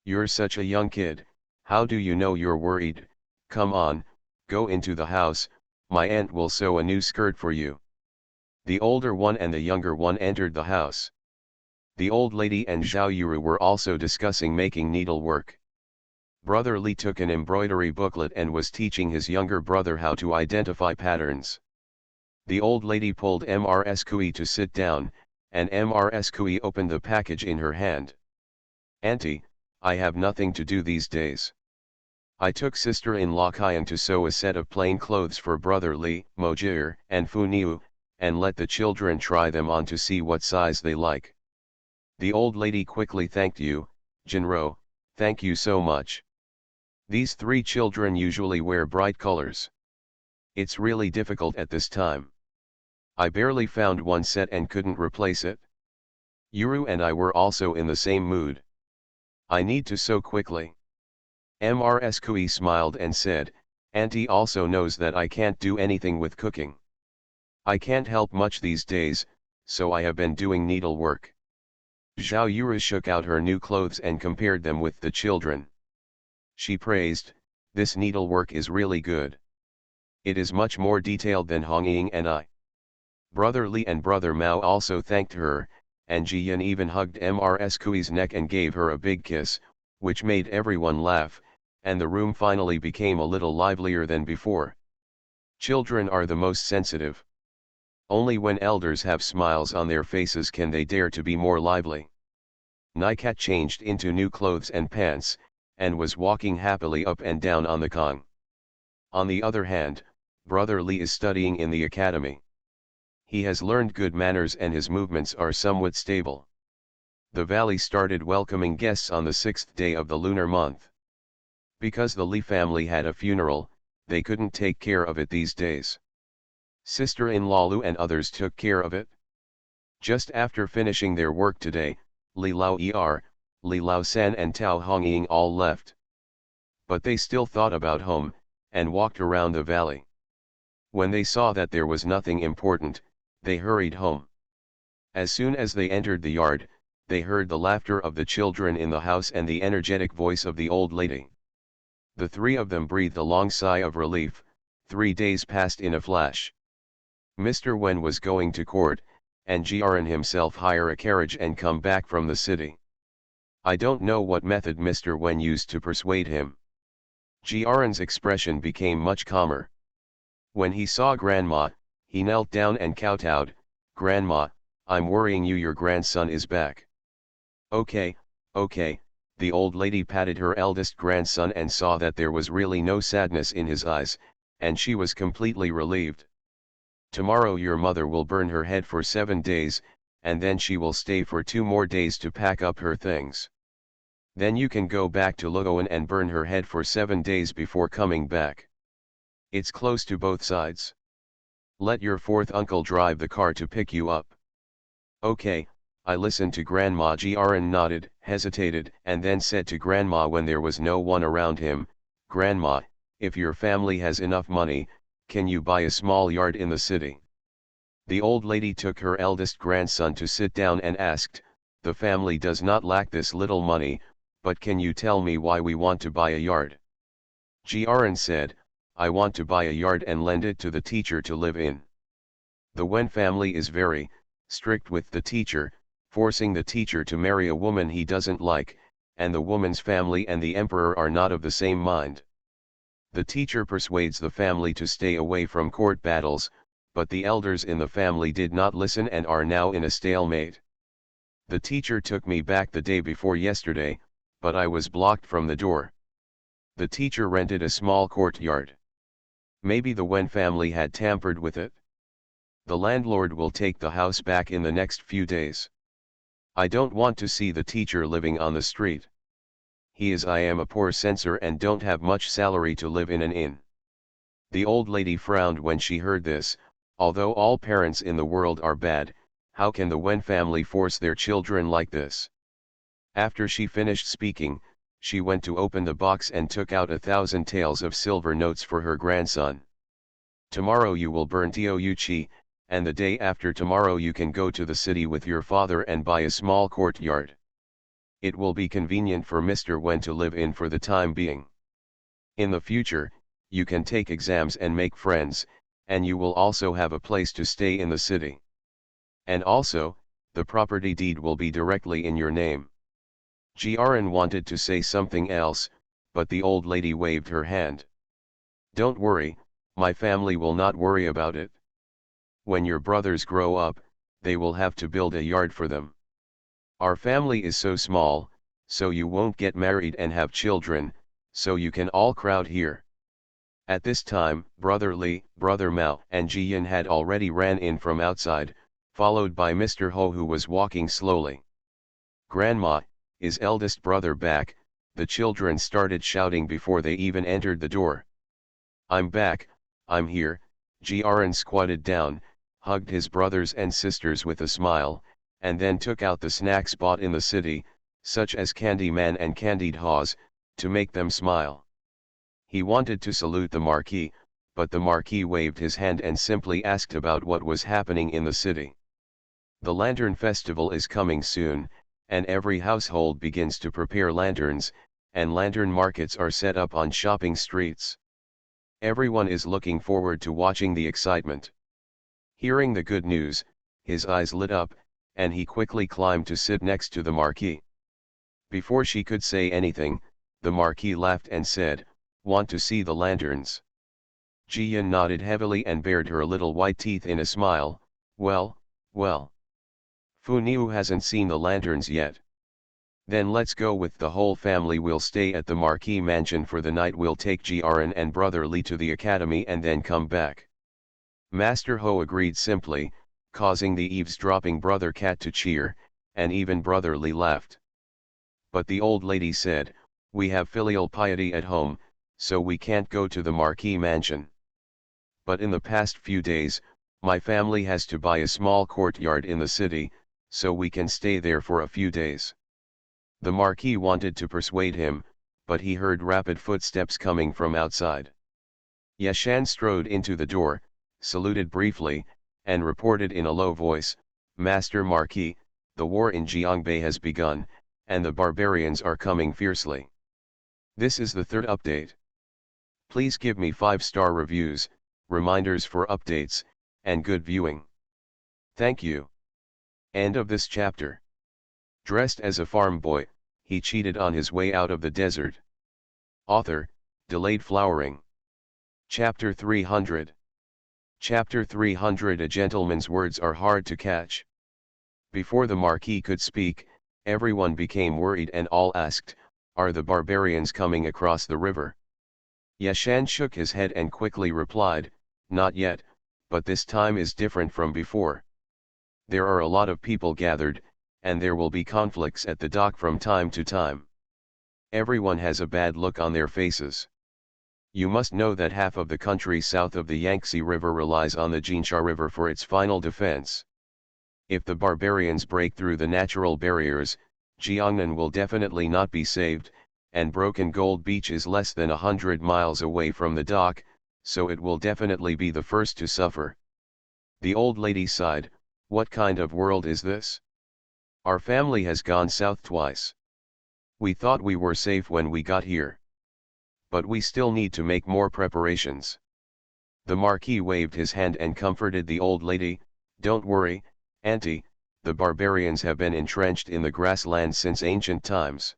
"You're such a young kid, how do you know you're worried? Come on, go into the house, my aunt will sew a new skirt for you." The older one and the younger one entered the house. The old lady and Zhao Yuru were also discussing making needlework. Brother Li took an embroidery booklet and was teaching his younger brother how to identify patterns. The old lady pulled Mrs. Kui to sit down, and Mrs. Kui opened the package in her hand. "Auntie, I have nothing to do these days. I took sister-in-law Qian to sew a set of plain clothes for brother Li, Mojir, and Fu Niu, and let the children try them on to see what size they like." The old lady quickly thanked you, Jinro, thank you so much. These three children usually wear bright colors. It's really difficult at this time. I barely found one set and couldn't replace it. Yuru and I were also in the same mood. I need to sew quickly. Mrs. Kui smiled and said, "Auntie also knows that I can't do anything with cooking. I can't help much these days, so I have been doing needlework." Zhao Yuru shook out her new clothes and compared them with the children. She praised, "This needlework is really good. It is much more detailed than Hong Ying and I." Brother Li and Brother Mao also thanked her, and Ji Yan even hugged Mrs. Kui's neck and gave her a big kiss, which made everyone laugh, and the room finally became a little livelier than before. Children are the most sensitive. Only when elders have smiles on their faces can they dare to be more lively. Nikat changed into new clothes and pants, and was walking happily up and down on the Kong. On the other hand, Brother Li is studying in the academy. He has learned good manners and his movements are somewhat stable. The valley started welcoming guests on the 6th day of the lunar month. Because the Li family had a funeral, they couldn't take care of it these days. Sister-in-law Lu and others took care of it. Just after finishing their work today, Li Lao Li Lao San and Tao Hongying all left. But they still thought about home, and walked around the valley. When they saw that there was nothing important, they hurried home. As soon as they entered the yard, they heard the laughter of the children in the house and the energetic voice of the old lady. The three of them breathed a long sigh of relief. 3 days passed in a flash. Mr. Wen was going to court, and Jiaran himself hire a carriage and come back from the city. I don't know what method Mr. Wen used to persuade him. Jiaran's expression became much calmer. When he saw Grandma, he knelt down and kowtowed, "Grandma, I'm worrying you, your grandson is back." Okay, the old lady patted her eldest grandson and saw that there was really no sadness in his eyes, and she was completely relieved. "Tomorrow your mother will burn her head for 7 days, and then she will stay for 2 more days to pack up her things. Then you can go back to Luoan and burn her head for 7 days before coming back. It's close to both sides. Let your fourth uncle drive the car to pick you up." "Okay, I listened to Grandma." Jiaran nodded, hesitated, and then said to Grandma when there was no one around him, "Grandma, if your family has enough money, can you buy a small yard in the city?" The old lady took her eldest grandson to sit down and asked, "The family does not lack this little money, but can you tell me why we want to buy a yard?" Jiaran said, "I want to buy a yard and lend it to the teacher to live in. The Wen family is very strict with the teacher, forcing the teacher to marry a woman he doesn't like, and the woman's family and the emperor are not of the same mind. The teacher persuades the family to stay away from court battles, but the elders in the family did not listen and are now in a stalemate. The teacher took me back the day before yesterday, but I was blocked from the door. The teacher rented a small courtyard. Maybe the Wen family had tampered with it. The landlord will take the house back in the next few days. I don't want to see the teacher living on the street. I am a poor censor and don't have much salary to live in an inn. The old lady frowned when she heard this. Although all parents in the world are bad, how can the Wen family force their children like this? After she finished speaking, she went to open the box and took out 1,000 taels of silver notes for her grandson. Tomorrow you will burn Tiouchi, and the day after tomorrow you can go to the city with your father and buy a small courtyard. It will be convenient for Mr. Wen to live in for the time being. In the future, you can take exams and make friends, and you will also have a place to stay in the city. And also, the property deed will be directly in your name. Jiaran wanted to say something else, but the old lady waved her hand. Don't worry, my family will not worry about it. When your brothers grow up, they will have to build a yard for them. Our family is so small, so you won't get married and have children, so you can all crowd here. At this time, Brother Li, Brother Mao, and Ji Yin had already ran in from outside, followed by Mr. Ho, who was walking slowly. Grandma, is eldest brother back? The children started shouting before they even entered the door. I'm back, I'm here. Jiaran squatted down, hugged his brothers and sisters with a smile, and then took out the snacks bought in the city, such as Candy Man and Candied Haws, to make them smile. He wanted to salute the Marquis, but the Marquis waved his hand and simply asked about what was happening in the city. The Lantern Festival is coming soon, and every household begins to prepare lanterns, and lantern markets are set up on shopping streets. Everyone is looking forward to watching the excitement. Hearing the good news, his eyes lit up, and he quickly climbed to sit next to the Marquis. Before she could say anything, the Marquis laughed and said, "Want to see the lanterns?" Ji Yin nodded heavily and bared her little white teeth in a smile. Well. Fu Niu hasn't seen the lanterns yet. Then let's go with the whole family. We'll stay at the Marquis mansion for the night. We'll take Jiaran and Brother Li to the academy and then come back. Master Ho agreed simply, causing the eavesdropping Brother Cat to cheer, and even Brother Li laughed. But the old lady said, "We have filial piety at home, so we can't go to the Marquis mansion. But in the past few days, my family has to buy a small courtyard in the city, so we can stay there for a few days." The Marquis wanted to persuade him, but he heard rapid footsteps coming from outside. Yashan strode into the door, saluted briefly, and reported in a low voice, "Master Marquis, the war in Jiangbei has begun, and the barbarians are coming fiercely. This is the third update. Please give me 5-star reviews, reminders for updates, and good viewing. Thank you." End of this chapter. Dressed as a farm boy, he cheated on his way out of the desert. Author, Delayed Flowering. Chapter 300. Chapter 300. A gentleman's words are hard to catch. Before the Marquis could speak, everyone became worried and all asked, "Are the barbarians coming across the river?" Yashan shook his head and quickly replied, "Not yet, but this time is different from before. There are a lot of people gathered, and there will be conflicts at the dock from time to time. Everyone has a bad look on their faces. You must know that half of the country south of the Yangtze River relies on the Jinsha River for its final defense. If the barbarians break through the natural barriers, Jiangnan will definitely not be saved, and Broken Gold Beach is less than 100 miles away from the dock, so it will definitely be the first to suffer." The old lady sighed. "What kind of world is this? Our family has gone south twice. We thought we were safe when we got here. But we still need to make more preparations." The Marquis waved his hand and comforted the old lady. "Don't worry, Auntie, the barbarians have been entrenched in the grasslands since ancient times.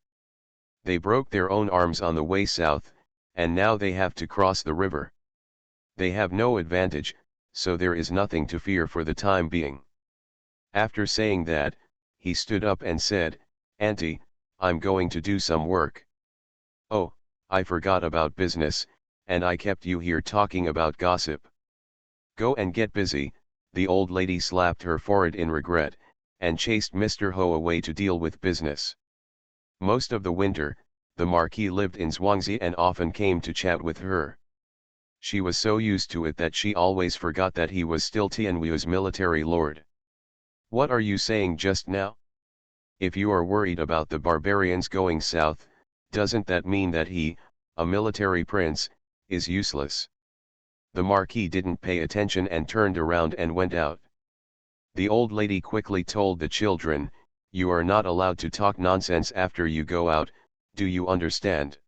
They broke their own arms on the way south, and now they have to cross the river. They have no advantage, so there is nothing to fear for the time being." After saying that, he stood up and said, "Auntie, I'm going to do some work." "Oh, I forgot about business, and I kept you here talking about gossip. Go and get busy." The old lady slapped her forehead in regret, and chased Mr. Ho away to deal with business. Most of the winter, the Marquis lived in Zhuangzi and often came to chat with her. She was so used to it that she always forgot that he was still Tianwu's military lord. What are you saying just now? If you are worried about the barbarians going south, doesn't that mean that he, a military prince, is useless? The Marquis didn't pay attention and turned around and went out. The old lady quickly told the children, "You are not allowed to talk nonsense after you go out, do you understand?"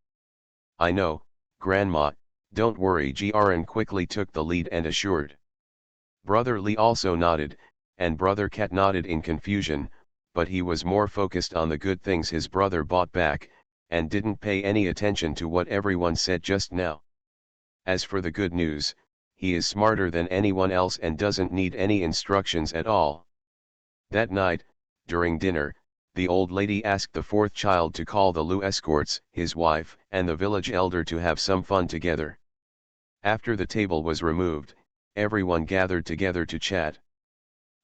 "I know, Grandma, don't worry." Grn quickly took the lead and assured. Brother Li also nodded, and Brother Cat nodded in confusion, but he was more focused on the good things his brother bought back, and didn't pay any attention to what everyone said just now. As for the good news, he is smarter than anyone else and doesn't need any instructions at all. That night, during dinner, the old lady asked the fourth child to call the Lu escorts, his wife, and the village elder to have some fun together. After the table was removed, everyone gathered together to chat.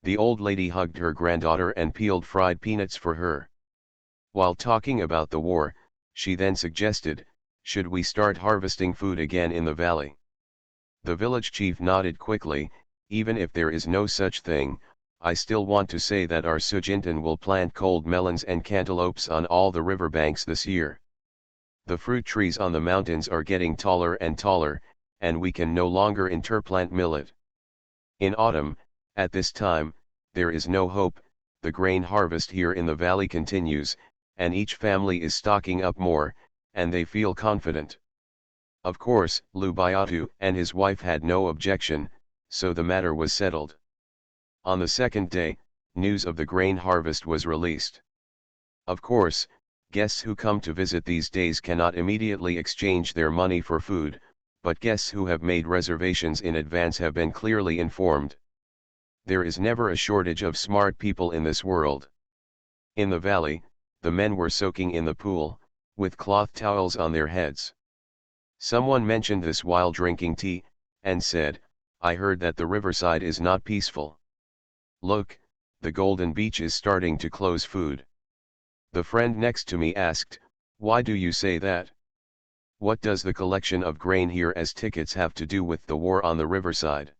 The old lady hugged her granddaughter and peeled fried peanuts for her. While talking about the war, she then suggested, "Should we start harvesting food again in the valley?" The village chief nodded quickly. "Even if there is no such thing, I still want to say that our Sujintan will plant cold melons and cantaloupes on all the riverbanks this year. The fruit trees on the mountains are getting taller and taller, and we can no longer interplant millet. In autumn, at this time, there is no hope. The grain harvest here in the valley continues, and each family is stocking up more, and they feel confident." Of course, Lu Biatu and his wife had no objection, so the matter was settled. On the second day, news of the grain harvest was released. Of course, guests who come to visit these days cannot immediately exchange their money for food, but guests who have made reservations in advance have been clearly informed. There is never a shortage of smart people in this world. In the valley, the men were soaking in the pool, with cloth towels on their heads. Someone mentioned this while drinking tea, and said, "I heard that the riverside is not peaceful. Look, the Golden Beach is starting to close food." The friend next to me asked, "Why do you say that? What does the collection of grain here as tickets have to do with the war on the riverside?"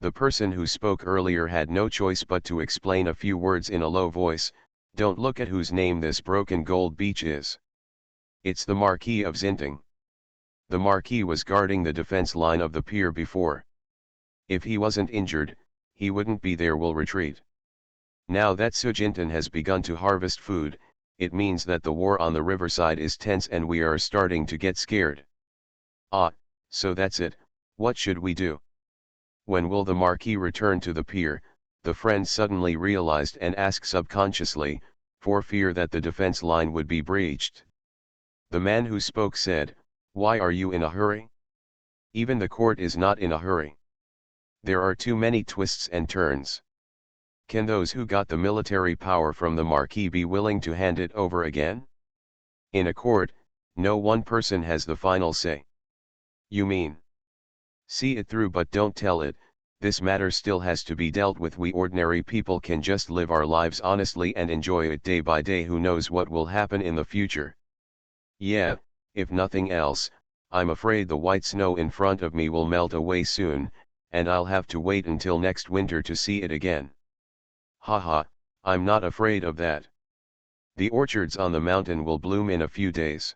The person who spoke earlier had no choice but to explain a few words in a low voice. "Don't look at whose name this broken gold beach is. It's the Marquis of Zinting. The Marquis was guarding the defense line of the pier before. If he wasn't injured, he wouldn't be there. Will retreat. Now that Sujintan has begun to harvest food, it means that the war on the riverside is tense and we are starting to get scared." "Ah, so that's it. What should we do? When will the Marquis return to the pier?" the friend suddenly realized and asked subconsciously, for fear that the defense line would be breached. The man who spoke said, "Why are you in a hurry? Even the court is not in a hurry. There are too many twists and turns. Can those who got the military power from the Marquis be willing to hand it over again? In a court, no one person has the final say." "You mean? See it through but don't tell it. This matter still has to be dealt with. We ordinary people can just live our lives honestly and enjoy it day by day. Who knows what will happen in the future? Yeah, if nothing else, I'm afraid the white snow in front of me will melt away soon, and I'll have to wait until next winter to see it again." "Haha, I'm not afraid of that. The orchards on the mountain will bloom in a few days.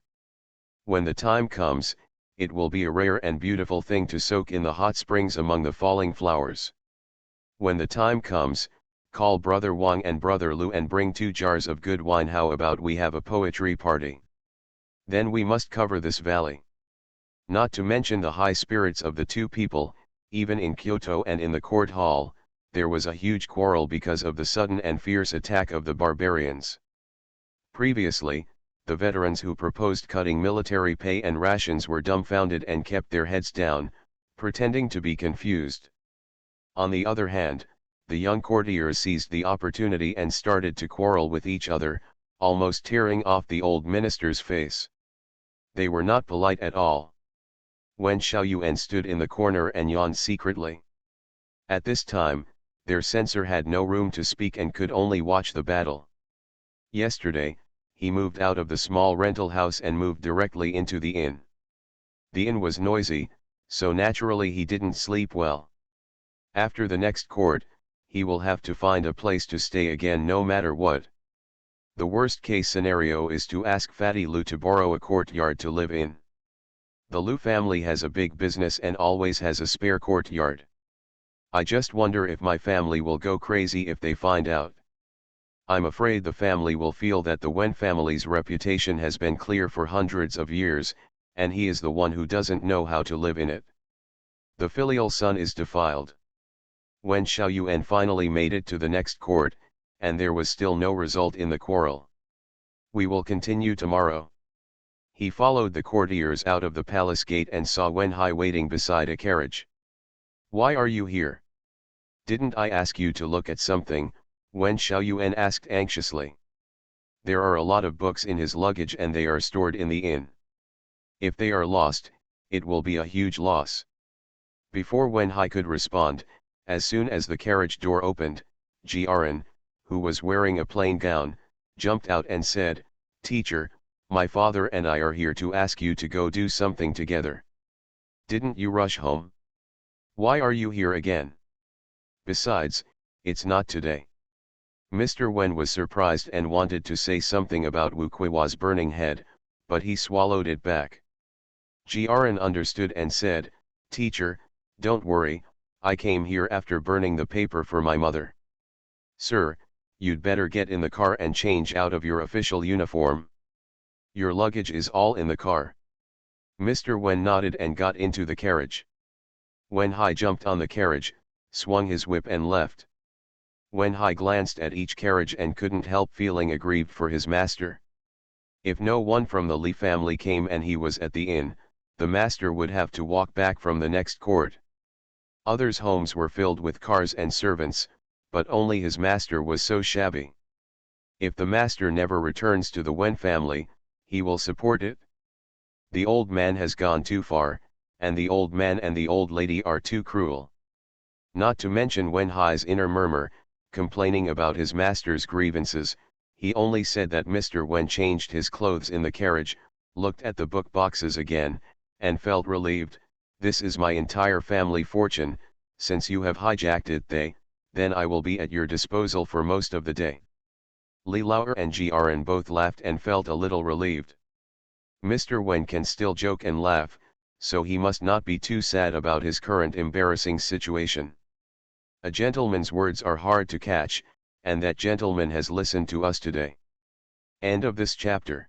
When the time comes, it will be a rare and beautiful thing to soak in the hot springs among the falling flowers. When the time comes, call Brother Wang and Brother Lu and bring 2 jars of good wine. How about we have a poetry party? Then we must cover this valley." Not to mention the high spirits of the two people, even in Kyoto and in the court hall, there was a huge quarrel because of the sudden and fierce attack of the barbarians. Previously, the veterans who proposed cutting military pay and rations were dumbfounded and kept their heads down, pretending to be confused. On the other hand, the young courtiers seized the opportunity and started to quarrel with each other, almost tearing off the old minister's face. They were not polite at all. Wen Xiaoyuan stood in the corner and yawned secretly. At this time, Their censor had no room to speak and could only watch the battle. Yesterday, he moved out of the small rental house and moved directly into the inn. The inn was noisy, so naturally he didn't sleep well. After the next court, he will have to find a place to stay again no matter what. The worst case scenario is to ask Fatty Lou to borrow a courtyard to live in. The Lou family has a big business and always has a spare courtyard. I just wonder if my family will go crazy if they find out. I'm afraid the family will feel that the Wen family's reputation has been clear for hundreds of years, and he is the one who doesn't know how to live in it. The filial son is defiled. Wen Xiaoyuan finally made it to the next court, and there was still no result in the quarrel. We will continue tomorrow. He followed the courtiers out of the palace gate and saw Wen Hai waiting beside a carriage. Why are you here? Didn't I ask you to look at something? Wen Xiaoyuan asked anxiously. There are a lot of books in his luggage and they are stored in the inn. If they are lost, it will be a huge loss. Before Wen Hai could respond, as soon as the carriage door opened, Jiaran, who was wearing a plain gown, jumped out and said, "Teacher, my father and I are here to ask you to go do something together. Didn't you rush home? Why are you here again? Besides, it's not today." Mr. Wen was surprised and wanted to say something about Wu Kuiwa's burning head, but he swallowed it back. Jiaran understood and said, "Teacher, don't worry, I came here after burning the paper for my mother." "Sir, you'd better get in the car and change out of your official uniform. Your luggage is all in the car." Mr. Wen nodded and got into the carriage. Wen Hai jumped on the carriage, swung his whip and left. Wen Hai glanced at each carriage and couldn't help feeling aggrieved for his master. If no one from the Li family came and he was at the inn, the master would have to walk back from the next court. Others' homes were filled with cars and servants, but only his master was so shabby. If the master never returns to the Wen family, he will support it. The old man has gone too far, and the old man and the old lady are too cruel. Not to mention Wen Hai's inner murmur, complaining about his master's grievances, he only said that Mr. Wen changed his clothes in the carriage, looked at the book boxes again, and felt relieved. "This is my entire family fortune, since you have hijacked it then I will be at your disposal for most of the day." Li Lauer and Jiaran both laughed and felt a little relieved. Mr. Wen can still joke and laugh, so he must not be too sad about his current embarrassing situation. A gentleman's words are hard to catch, and that gentleman has listened to us today. End of this chapter.